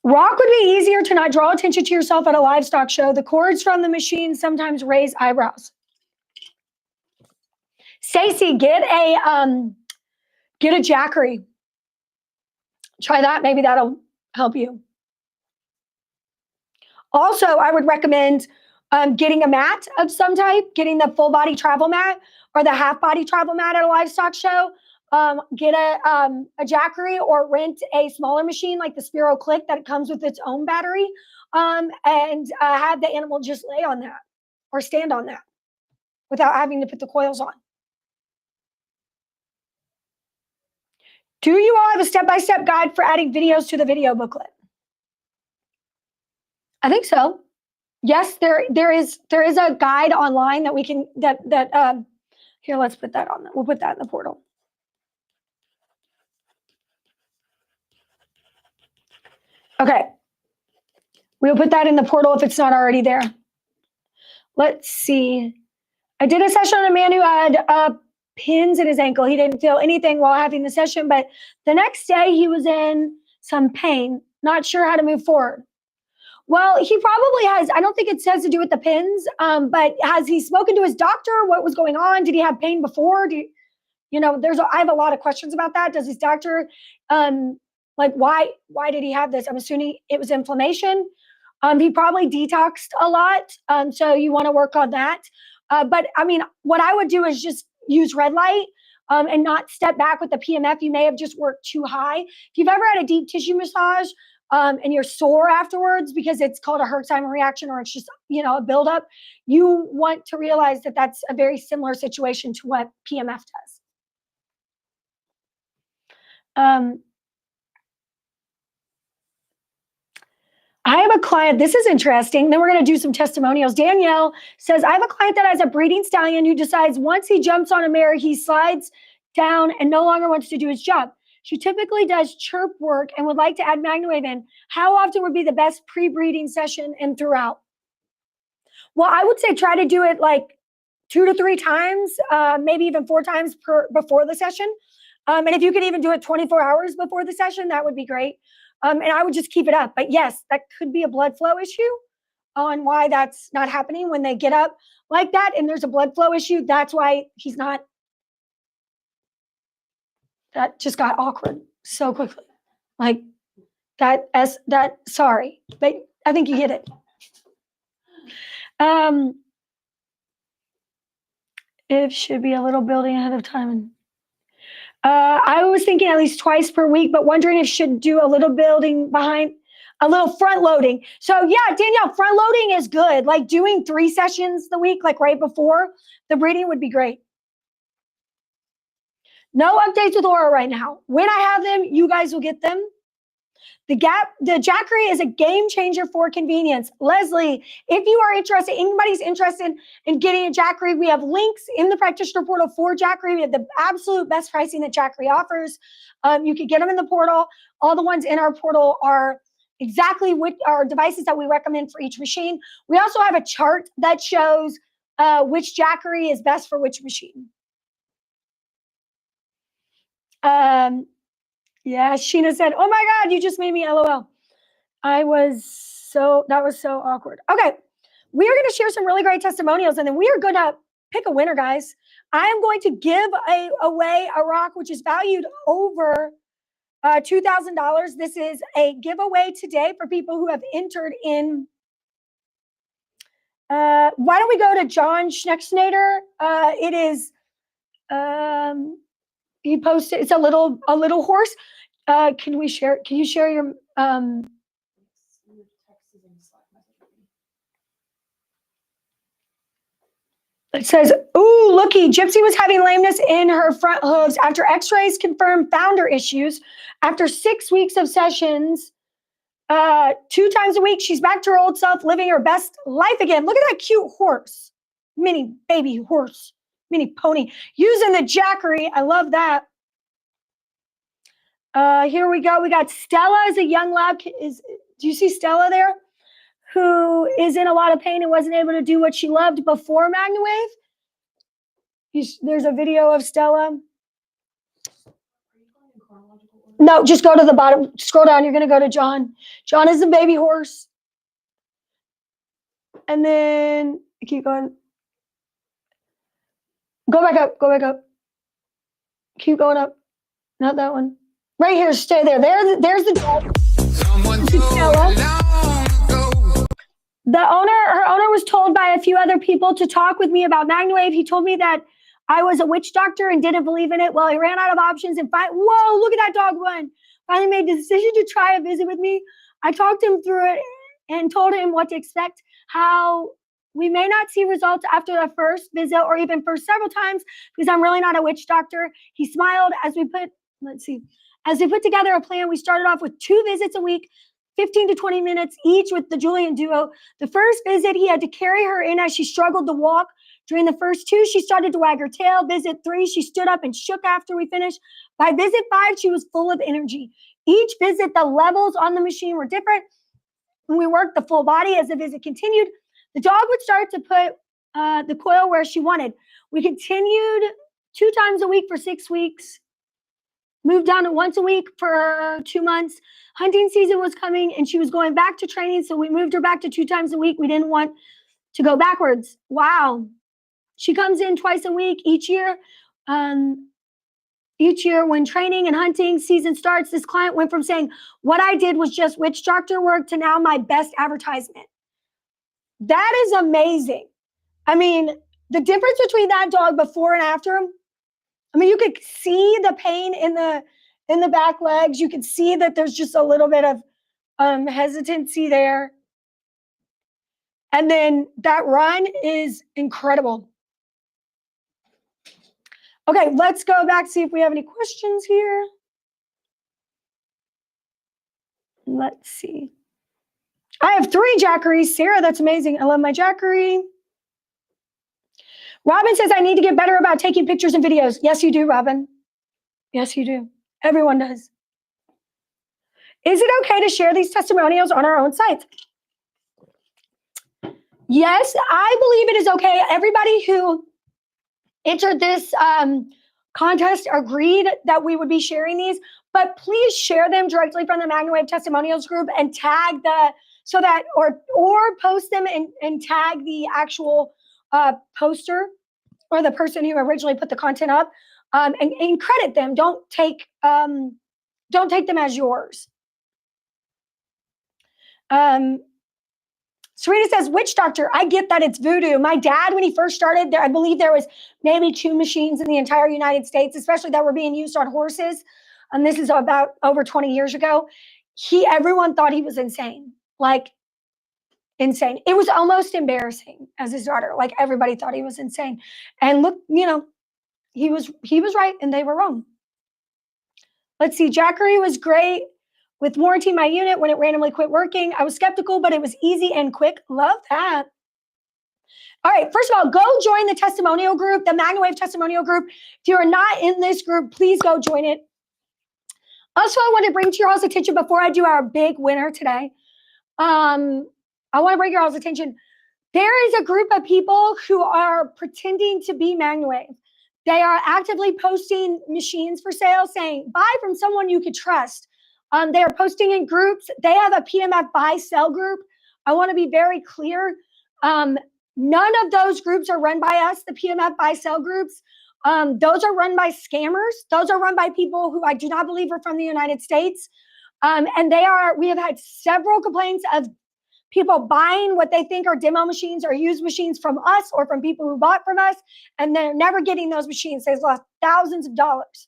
Speaker 2: Rock would be easier to not draw attention to yourself at a livestock show. The cords from the machine sometimes raise eyebrows. Stacy, get a jackery. Try that. Maybe that'll help you. Also, I would recommend getting a mat of some type, getting the full body travel mat or the half body travel mat at a livestock show. Get a jackery or rent a smaller machine like the Spiro Click that comes with its own battery, and have the animal just lay on that or stand on that without having to put the coils on. Do you all have a step-by-step guide for adding videos to the video booklet? I think so. Yes, there is a guide online that we can here, let's put that on. We'll put that in the portal. Okay. We'll put that in the portal if it's not already there. Let's see. I did a session on a man who had pins in his ankle. He didn't feel anything while having the session, but the next day he was in some pain, not sure how to move forward. Well, he probably has, I don't think it says to do with the pins, but has he spoken to his doctor? What was going on? Did he have pain before? I have a lot of questions about that. Does his doctor, why did he have this? I'm assuming it was inflammation. He probably detoxed a lot. So you want to work on that. But I mean, what I would do is just use red light and not step back with the PMF. You may have just worked too high. If you've ever had a deep tissue massage and you're sore afterwards because it's called a Herxheimer reaction or it's just, a buildup, you want to realize that that's a very similar situation to what PMF does. I have a client, this is interesting. Then we're going to do some testimonials. Danielle says, I have a client that has a breeding stallion who decides once he jumps on a mare, he slides down and no longer wants to do his job. She typically does chirp work and would like to add MagnaWave in. How often would be the best pre-breeding session and throughout? Well, I would say try to do it like 2 to 3 times, maybe even 4 times before the session. And if you could even do it 24 hours before the session, that would be great. And I would just keep it up. But yes, that could be a blood flow issue on why that's not happening when they get up like that. And there's a blood flow issue. That's why he's not. That just got awkward so quickly. Like sorry, but I think you get it. It should be a little building ahead of time. I was thinking at least twice per week, but wondering if should do a little building behind, a little front loading. So yeah, Danielle, front loading is good. Like doing 3 sessions the week, like right before the breeding would be great. No updates with Aura right now. When I have them, you guys will get them. The Jackery is a game changer for convenience. Leslie, if you are interested, anybody's interested in getting a Jackery, we have links in the practitioner portal for Jackery. We have the absolute best pricing that Jackery offers. You could get them in the portal. All the ones in our portal are exactly what our devices that we recommend for each machine. We also have a chart that shows which Jackery is best for which machine. Yeah, Sheena said, oh my God, you just made me LOL. That was so awkward. Okay, we are going to share some really great testimonials and then we are going to pick a winner, guys. I am going to give away a rock, which is valued over $2,000. This is a giveaway today for people who have entered in. Why don't we go to John Schnecksnader? It is, he posted, it's a little horse. Can you share your, it says, ooh, looky, Gypsy was having lameness in her front hooves after x-rays confirmed founder issues. After 6 weeks of sessions, 2 times a week, she's back to her old self, living her best life again. Look at that cute horse, mini baby horse, mini pony, using the Jackery. I love that. Here we go. We got Stella as a young lab. Do you see Stella there? Who is in a lot of pain and wasn't able to do what she loved before MagnaWave. There's a video of Stella. No, just go to the bottom. Scroll down. You're going to go to John. John is the baby horse. And then keep going. Go back up. Go back up. Keep going up. Not that one. Right here. Stay there. There's the dog. Stella. Her owner was told by a few other people to talk with me about MagnaWave. He told me that I was a witch doctor and didn't believe in it. Well, he ran out of options and whoa, look at that dog run. Finally made the decision to try a visit with me. I talked him through it and told him what to expect, how we may not see results after the first visit or even for several times because I'm really not a witch doctor. He smiled as we put together a plan. We started off with 2 visits a week, 15 to 20 minutes each with the Julian duo. The first visit, he had to carry her in as she struggled to walk. During the first 2, she started to wag her tail. Visit 3, she stood up and shook after we finished. By visit 5, she was full of energy. Each visit, the levels on the machine were different. When we worked the full body as the visit continued, the dog would start to put the coil where she wanted. We continued 2 times a week for 6 weeks. Moved down to once a week for 2 months. Hunting season was coming and she was going back to training. So we moved her back to 2 times a week. We didn't want to go backwards. Wow. She comes in twice a week each year. Each year when training and hunting season starts, this client went from saying, what I did was just witch doctor work to now my best advertisement. That is amazing. I mean, the difference between that dog before and after him, I mean, you could see the pain in the back legs. You can see that there's just a little bit of hesitancy there. And then that run is incredible. Okay, let's go back, see if we have any questions here. Let's see. I have 3 Jackeries. Sarah, that's amazing. I love my Jackery. Robin says, I need to get better about taking pictures and videos. Yes, you do, Robin. Yes, you do. Everyone does. Is it okay to share these testimonials on our own sites? Yes, I believe it is okay. Everybody who entered this contest agreed that we would be sharing these, but please share them directly from the MagnaWave testimonials group and tag or post them and tag the actual poster or the person who originally put the content up, and credit them. Don't take them as yours. Sarita says, witch doctor, I get that it's voodoo. My dad, when he first started, I believe there was maybe 2 machines in the entire United States, especially that were being used on horses. And this is about over 20 years ago. Everyone thought he was insane, like insane. It was almost embarrassing as his daughter. Like everybody thought he was insane. And look, he was right and they were wrong. Let's see. Jackery was great. With warranty my unit when it randomly quit working. I was skeptical, but it was easy and quick. Love that. All right, first of all, go join the testimonial group, the MagnaWave testimonial group. If you are not in this group, please go join it. Also, I want to bring to your all's attention before I do our big winner today. I want to bring your all's attention. There is a group of people who are pretending to be MagnaWave. They are actively posting machines for sale, saying, buy from someone you could trust. They are posting in groups. They have a PMF buy sell group. I want to be very clear. None of those groups are run by us, the PMF buy sell groups. Those are run by scammers. Those are run by people who I do not believe are from the United States. And we have had several complaints of people buying what they think are demo machines or used machines from us or from people who bought from us, and they're never getting those machines. They've lost thousands of dollars.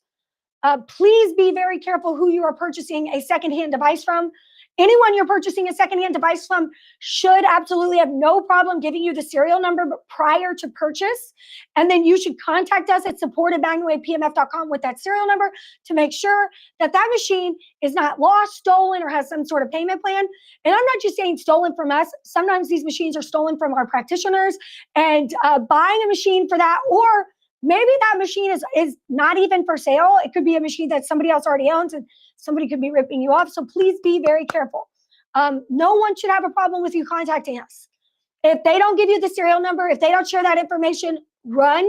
Speaker 2: Please be very careful who you are purchasing a secondhand device from. Anyone you're purchasing a secondhand device from should absolutely have no problem giving you the serial number prior to purchase. And then you should contact us at support@magnawavepmf.com with that serial number to make sure that that machine is not lost, stolen, or has some sort of payment plan. And I'm not just saying stolen from us. Sometimes these machines are stolen from our practitioners, and buying a machine for that, or maybe that machine is not even for sale. It could be a machine that somebody else already owns and somebody could be ripping you off. So please be very careful. No one should have a problem with you contacting us. If they don't give you the serial number, if they don't share that information, run.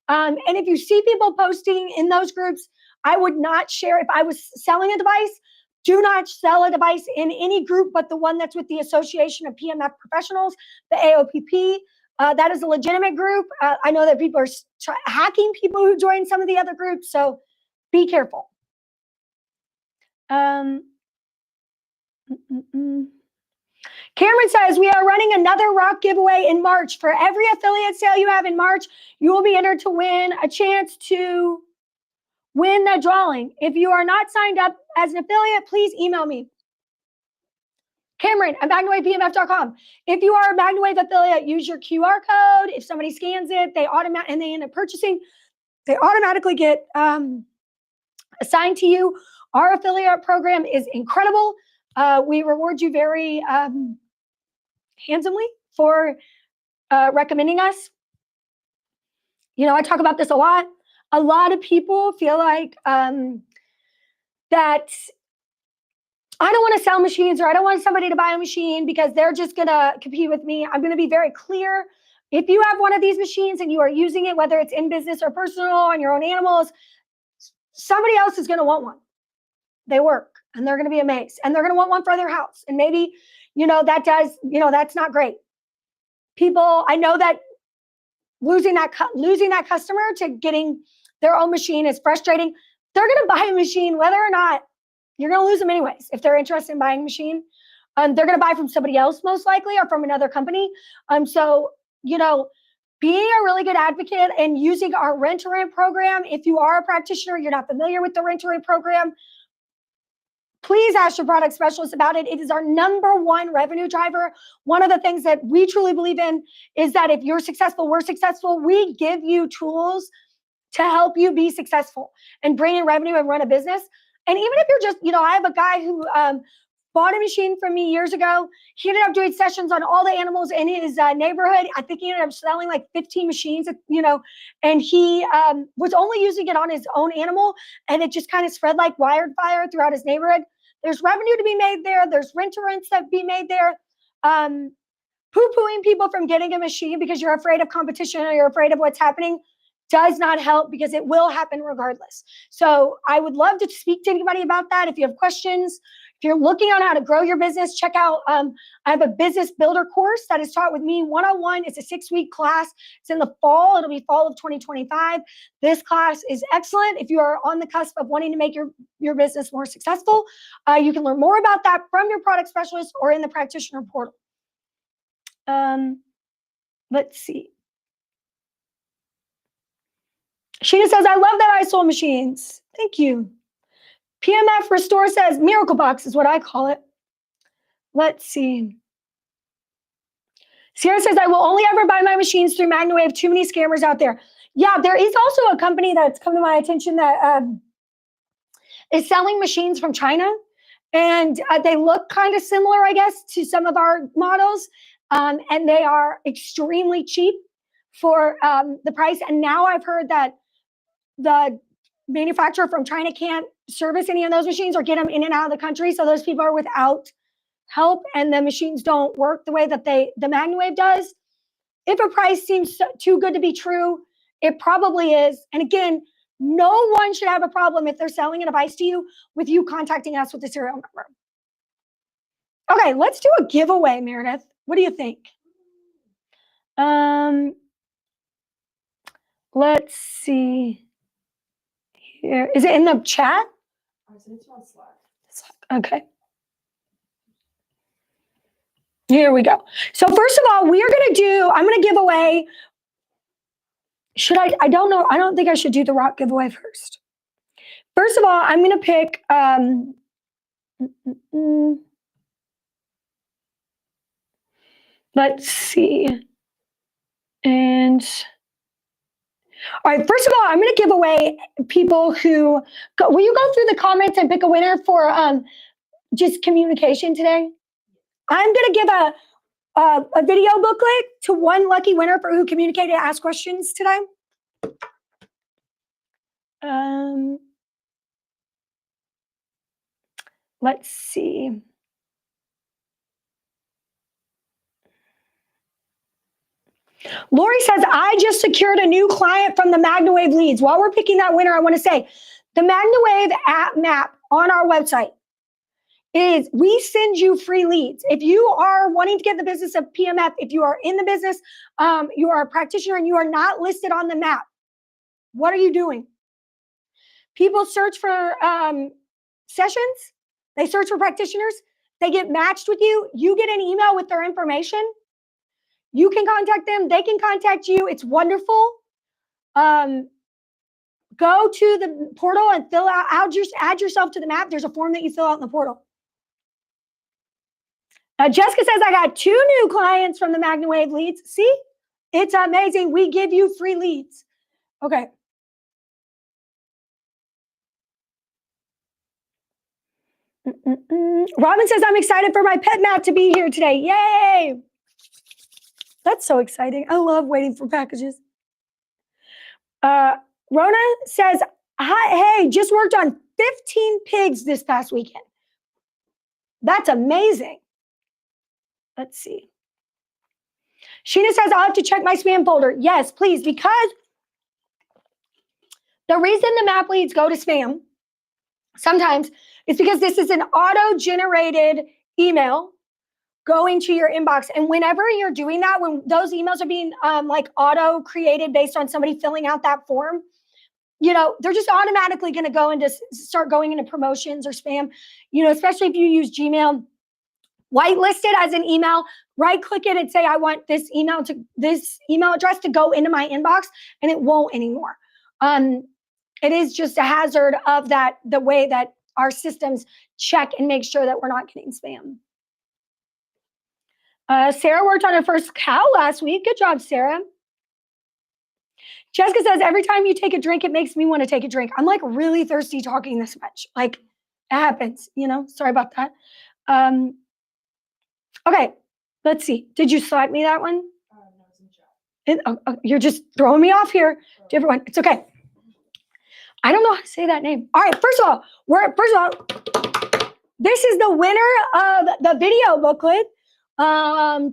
Speaker 2: And if you see people posting in those groups, I would not share. If I was selling a device, do not sell a device in any group but the one that's with the Association of PMF Professionals, the AOPP. That is a legitimate group. I know that people are hacking people who join some of the other groups, so be careful. Cameron says, we are running another rock giveaway in March. For every affiliate sale you have in March, you will be entered to win a chance to win the drawing. If you are not signed up as an affiliate, please email me. Cameron at MagnaWavePMF.com. If you are a MagnaWave affiliate, use your QR code. If somebody scans it, they end up purchasing. They automatically get assigned to you. Our affiliate program is incredible. We reward you very handsomely for recommending us. I talk about this a lot. A lot of people feel like that I don't want to sell machines, or I don't want somebody to buy a machine because they're just going to compete with me. I'm going to be very clear. If you have one of these machines and you are using it, whether it's in business or personal on your own animals, somebody else is going to want one. They work and they're going to be amazed, and they're going to want one for their house. And maybe, that's not great. People, I know that losing that customer to getting their own machine is frustrating. They're going to buy a machine whether or not. You're going to lose them anyways. If they're interested in buying a machine, they're going to buy from somebody else most likely, or from another company. So, being a really good advocate and using our rent-to-rent program. If you are a practitioner, you're not familiar with the rent-to-rent program, please ask your product specialist about it. It is our #1 revenue driver. One of the things that we truly believe in is that if you're successful, we're successful. We give you tools to help you be successful and bring in revenue and run a business. And even if you're just, I have a guy who bought a machine from me years ago. He ended up doing sessions on all the animals in his neighborhood. I think he ended up selling like 15 machines, and he was only using it on his own animal, and it just kind of spread like wildfire throughout his neighborhood. There's revenue to be made there. There's rent-to-rents that be made there. Poo-pooing people from getting a machine because you're afraid of competition or you're afraid of what's happening does not help, because it will happen regardless. So I would love to speak to anybody about that. If you have questions, if you're looking on how to grow your business, check out, I have a business builder course that is taught with me one-on-one. It's a 6-week class. It's in the fall. It'll be fall of 2025. This class is excellent. If you are on the cusp of wanting to make your business more successful, you can learn more about that from your product specialist or in the practitioner portal. Let's see. Sheena says, I love that I sold machines. Thank you. PMF Restore says, Miracle Box is what I call it. Let's see. Sierra says, I will only ever buy my machines through MagnaWave. Too many scammers out there. Yeah, there is also a company that's come to my attention that is selling machines from China. And they look kind of similar, I guess, to some of our models. And they are extremely cheap for the price. And now I've heard that the manufacturer from China can't service any of those machines or get them in and out of the country. So those people are without help, and the machines don't work the way that the MagnaWave does. If a price seems too good to be true, it probably is. And again, no one should have a problem if they're selling a device to you with you contacting us with the serial number. Okay, let's do a giveaway, Meredith. What do you think? Let's see. Here. Is it in the chat?
Speaker 3: It's on Slack.
Speaker 2: Okay. Here we go. So first of all, I'm going to give away, I don't know. I don't think I should do the rock giveaway first. First of all, I'm going to pick, let's see. And all right, first of all, I'm going to give away people who, will you go through the comments and pick a winner for just communication today? I'm going to give a video booklet to one lucky winner for who communicated and asked questions today. Let's see. Lori says, I just secured a new client from the MagnaWave leads. While we're picking that winner, I want to say the MagnaWave app map on our website is we send you free leads. If you are wanting to get the business of PMF, if you are in the business, you are a practitioner and you are not listed on the map, what are you doing? People search for sessions. They search for practitioners. They get matched with you. You get an email with their information. You can contact them. They can contact you. It's wonderful. Go to the portal and add yourself to the map. There's a form that you fill out in the portal. Jessica says, I got 2 new clients from the MagnaWave leads. See? It's amazing. We give you free leads. Okay. Robin says, I'm excited for my pet mat to be here today. Yay! That's so exciting. I love waiting for packages. Rona says, hi, hey, just worked on 15 pigs this past weekend. That's amazing. Let's see. Sheena says, I'll have to check my spam folder. Yes, please, because the reason the map leads go to spam sometimes is because this is an auto-generated email going to your inbox. And whenever you're doing that, when those emails are being like auto created based on somebody filling out that form, they're just automatically going to go into start going into promotions or spam, especially if you use Gmail. whitelisted as an email, right click it and say, I want this email address to go into my inbox, and it won't anymore. It is just a hazard of that, the way that our systems check and make sure that we're not getting spam. Sarah worked on her first cow last week. Good job, Sarah. Jessica says, every time you take a drink, it makes me want to take a drink. I'm like really thirsty talking this much. Like, it happens, you know? Sorry about that. Okay, let's see. Did you slide me that one?
Speaker 1: No, it's in chat.
Speaker 2: You're just throwing me off here to everyone. It's okay. I don't know how to say that name. All right, first of all, this is the winner of the video booklet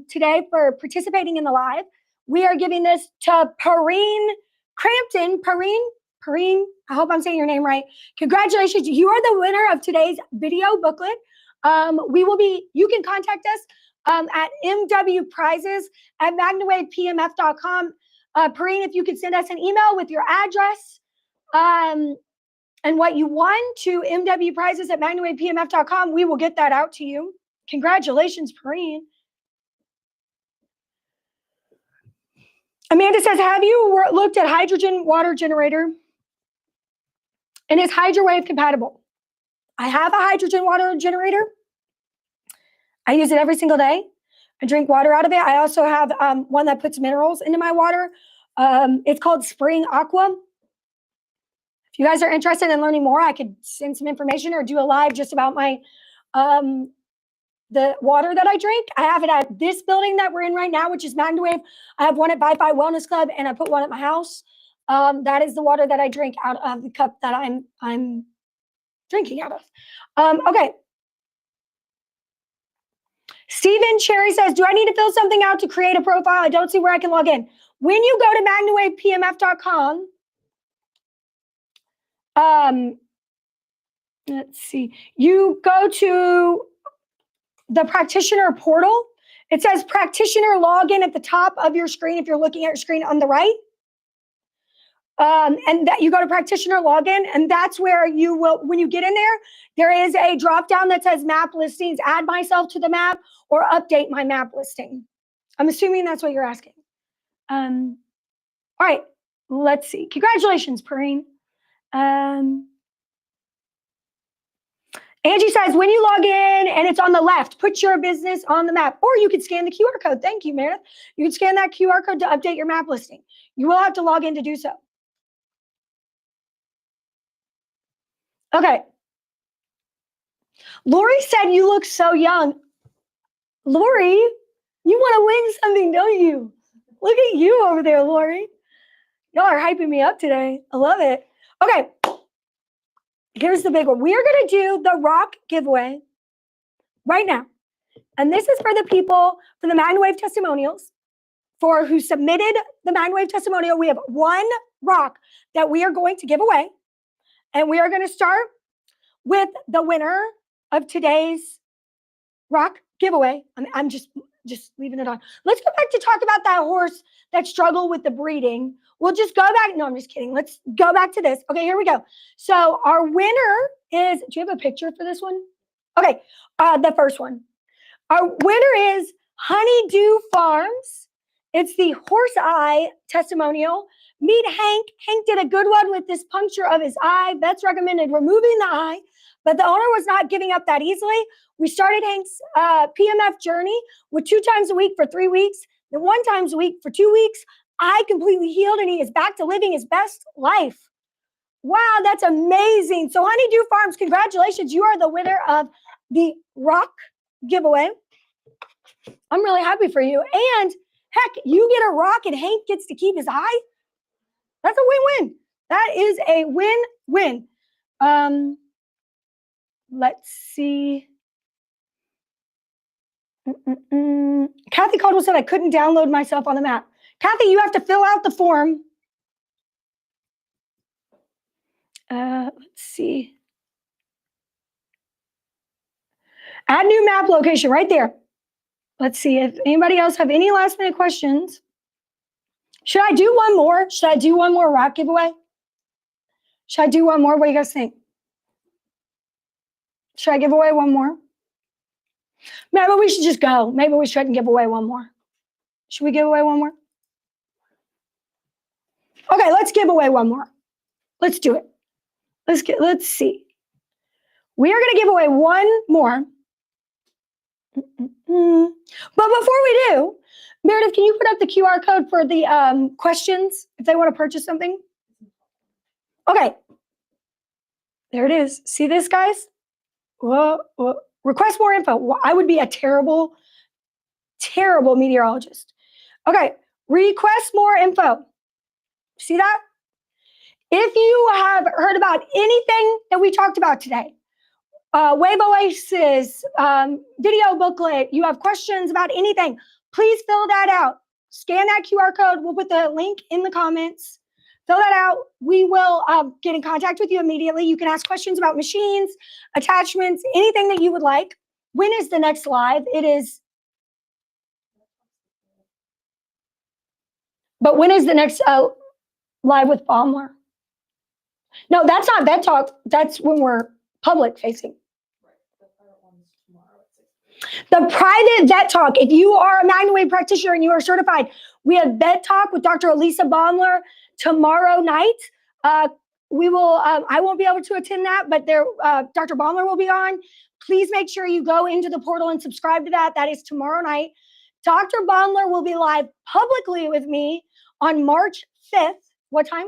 Speaker 2: today for participating in the live. We are giving this to Perrine Crampton. Perrine, I hope I'm saying your name right. Congratulations, you are the winner of today's video booklet. You can contact us at mwprizes@magnawavepmf.com. Perrine, if you could send us an email with your address and what you won to mwprizes@magnawavepmf.com, we will get that out to you. Congratulations, Perrine. Amanda says, have you looked at hydrogen water generator? And is MagnaWave compatible? I have a hydrogen water generator. I use it every single day. I drink water out of it. I also have one that puts minerals into my water. It's called Spring Aqua. If you guys are interested in learning more, I could send some information or do a live just about my the water that I drink. I have it at this building that we're in right now, which is MagnaWave. I have one at Bye-Bye Wellness Club, and I put one at my house. That is the water that I drink out of the cup that I'm drinking out of. Okay. Stephen Cherry says, do I need to fill something out to create a profile? I don't see where I can log in. When you go to magnawavepmf.com, let's see, you go to the practitioner portal. It says practitioner login at the top of your screen if you're looking at your screen on the right. And that you go to practitioner login, and that's where you will, when you get in there, there is a drop down that says map listings, add myself to the map or update my map listing. I'm assuming that's what you're asking. All right, let's see. Congratulations, Perrine. Angie says, when you log in and it's on the left, put your business on the map, or you can scan the QR code. Thank you, Meredith. You can scan that QR code to update your map listing. You will have to log in to do so. Okay. Lori said you look so young. Lori, you want to win something, don't you? Look at you over there, Lori. Y'all are hyping me up today. I love it. Okay. Here's the big one. We are going to do the rock giveaway right now. And this is for the people, for the MagnaWave testimonials, for who submitted the MagnaWave testimonial. We have one rock that we are going to give away. And we are going to start with the winner of today's rock giveaway. I'm just leaving it on. Let's go back to talk about that horse that struggled with the breeding. We'll just go back. No, I'm just kidding. Let's go back to this. Okay, here we go. So our winner is, do you have a picture for this one? Okay, the first one. Our winner is Honeydew Farms. It's the horse eye testimonial. Meet Hank. Hank did a good one with this puncture of his eye. Vets recommended removing the eye, but the owner was not giving up that easily. We started Hank's PMF journey with 2 times a week for 3 weeks, then 1 time a week for 2 weeks. Eye completely healed, and he is back to living his best life. Wow, that's amazing. So Honeydew Farms, congratulations. You are the winner of the rock giveaway. I'm really happy for you. And heck, you get a rock and Hank gets to keep his eye. That's a win-win. That is a win-win. Let's see. Kathy Caldwell said I couldn't download myself on the map. Kathy, you have to fill out the form. Let's see. Add new map location right there. Let's see if anybody else have any last minute questions. Should I do one more? Should I do one more rock giveaway? Should I do one more? What do you guys think? Should I give away one more? Maybe we should just go. Maybe we shouldn't give away one more. Should we give away one more? Okay, let's give away one more. Let's do it. Let's see. We are going to give away one more. But before we do, Meredith, can you put up the QR code for the questions if they want to purchase something? Okay. There it is. See this, guys? Whoa. Request more info. I would be a terrible, terrible meteorologist. Okay. Request more info. See that? If you have heard about anything that we talked about today, Wave Oasis, video booklet, you have questions about anything, please fill that out. Scan that QR code. We'll put the link in the comments. Fill that out. We will get in contact with you immediately. You can ask questions about machines, attachments, anything that you would like. When is the next live? It is. But when is the next live with Baumler? No, that's not Vet Talk. That's when we're public facing. The private Vet Talk, if you are a MagnaWave practitioner and you are certified, we have Vet Talk with Dr. Elisa Baumler tomorrow night. I won't be able to attend that, but Dr. Baumler will be on. Please make sure you go into the portal and subscribe to that. That is tomorrow night. Dr. Baumler will be live publicly with me on March 5th. What time?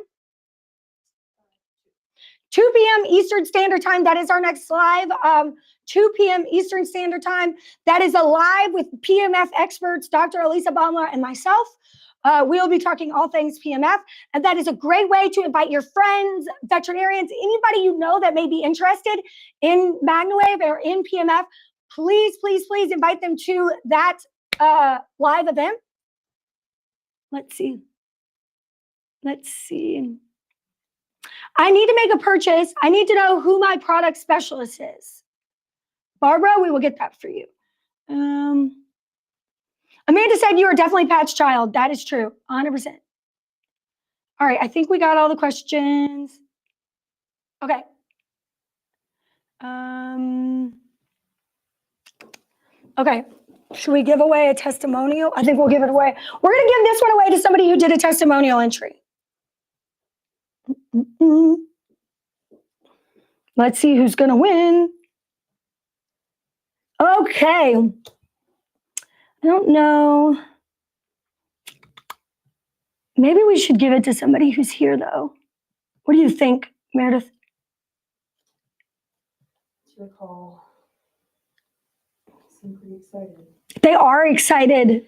Speaker 2: 2 p.m. Eastern Standard Time. That is our next live. 2 p.m. Eastern Standard Time. That is a live with PMF experts, Dr. Elisa Baumler and myself. We'll be talking all things PMF. And that is a great way to invite your friends, veterinarians, anybody you know that may be interested in MagnaWave or in PMF. Please, please, please invite them to that live event. Let's see. I need to make a purchase. I need to know who my product specialist is. Barbara, we will get that for you. Amanda said you are definitely Pat's child. That is true, 100%. All right, I think we got all the questions. Okay. Okay, should we give away a testimonial? I think we'll give it away. We're going to give this one away to somebody who did a testimonial entry. Let's see who's going to win. Okay. I don't know. Maybe we should give it to somebody who's here, though. What do you think, Meredith?
Speaker 3: It's your call. They seem pretty excited.
Speaker 2: They are excited.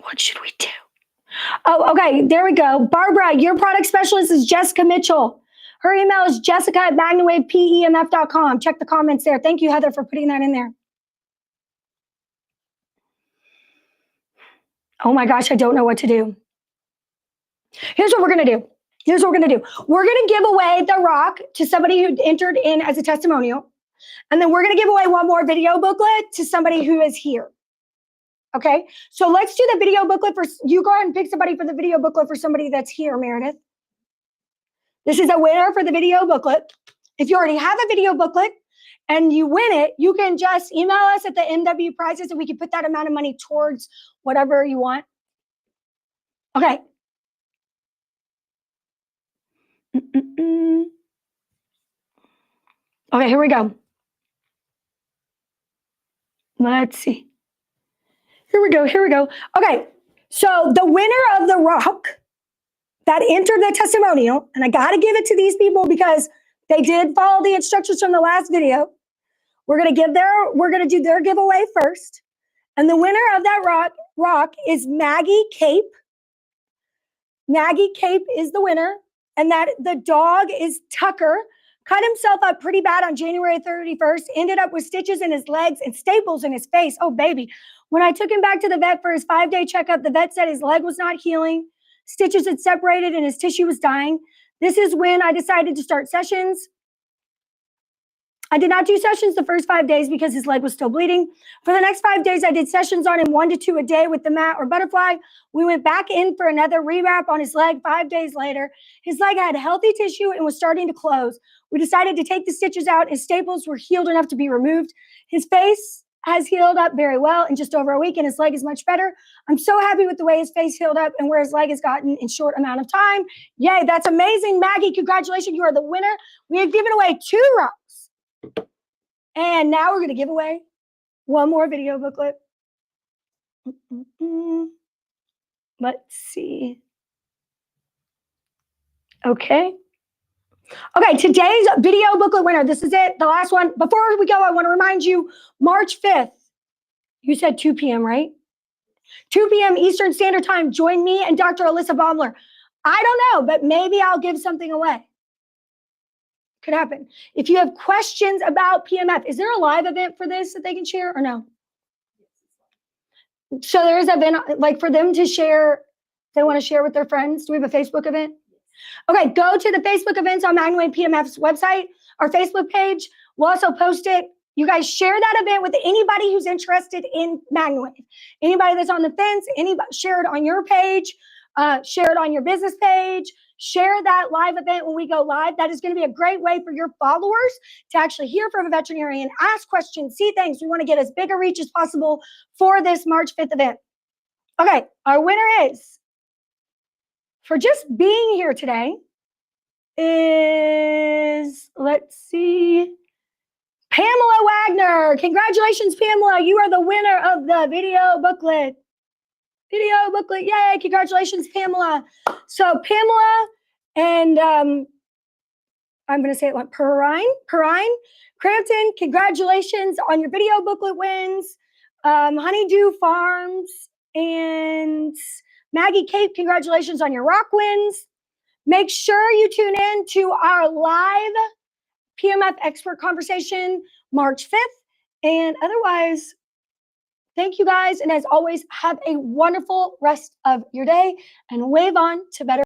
Speaker 2: What should we do? Oh, okay. There we go. Barbara, your product specialist is Jessica Mitchell. Her email is jessica@magnawavepemf.com. Check the comments there. Thank you, Heather, for putting that in there. Oh my gosh, I don't know what to do. Here's what we're going to do. We're going to give away the rock to somebody who entered in as a testimonial. And then we're going to give away one more video booklet to somebody who is here. Okay, so let's do the video booklet for you. Go ahead and pick somebody for the video booklet for somebody that's here, Meredith. This is a winner for the video booklet. If you already have a video booklet and you win it, you can just email us at the MW prizes and we can put that amount of money towards whatever you want. Okay. Okay, here we go. Let's see. Here we go. Okay, so the winner of the rock that entered the testimonial, and I got to give it to these people because they did follow the instructions from the last video. We're going to do their giveaway first. And the winner of that rock is Maggie Cape. Maggie Cape is the winner. And that the dog is Tucker. Cut himself up pretty bad on January 31st. Ended up with stitches in his legs and staples in his face. Oh, baby. When I took him back to the vet for his 5-day checkup, the vet said his leg was not healing. Stitches had separated and his tissue was dying. This is when I decided to start sessions. I did not do sessions the first 5 days because his leg was still bleeding. For the next 5 days, I did sessions on him 1 to 2 a day with the mat or butterfly. We went back in for another rewrap on his leg 5 days later. His leg had healthy tissue and was starting to close. We decided to take the stitches out. His staples were healed enough to be removed. His face has healed up very well in just over a week, and his leg is much better. I'm so happy with the way his face healed up and where his leg has gotten in short amount of time. Yay, that's amazing, Maggie. Congratulations, you are the winner. We have given away 2 rocks. And now we're going to give away one more video booklet. Let's see. Okay, today's video booklet winner. This is it, the last one. Before we go, I want to remind you, March 5th, you said 2 p.m., right? 2 p.m. Eastern Standard Time. Join me and Dr. Alyssa Baumler. I don't know, but maybe I'll give something away. Could happen. If you have questions about PMF, is there a live event for this that they can share or no? So there is an event like for them to share, they want to share with their friends. Do we have a Facebook event? Okay, go to the Facebook events on MagnaWave PMF's website, our Facebook page. We'll also post it. You guys share that event with anybody who's interested in MagnaWave. Anybody that's on the fence, anybody, share it on your page, share it on your business page. Share that live event when we go live. That is going to be a great way for your followers to actually hear from a veterinarian, ask questions, see things. We want to get as big a reach as possible for this March 5th event. Okay, our winner is, for just being here today, is, let's see, Pamela Wagner. Congratulations, Pamela. You are the winner of the video booklet. Video booklet, yay, congratulations, Pamela. So Pamela and I'm gonna say it like Perrine Crampton, congratulations on your video booklet wins. Honeydew Farms and Maggie Cape, congratulations on your rock wins. Make sure you tune in to our live PMF expert conversation March 5th. And otherwise, thank you guys. And as always, have a wonderful rest of your day and wave on to better.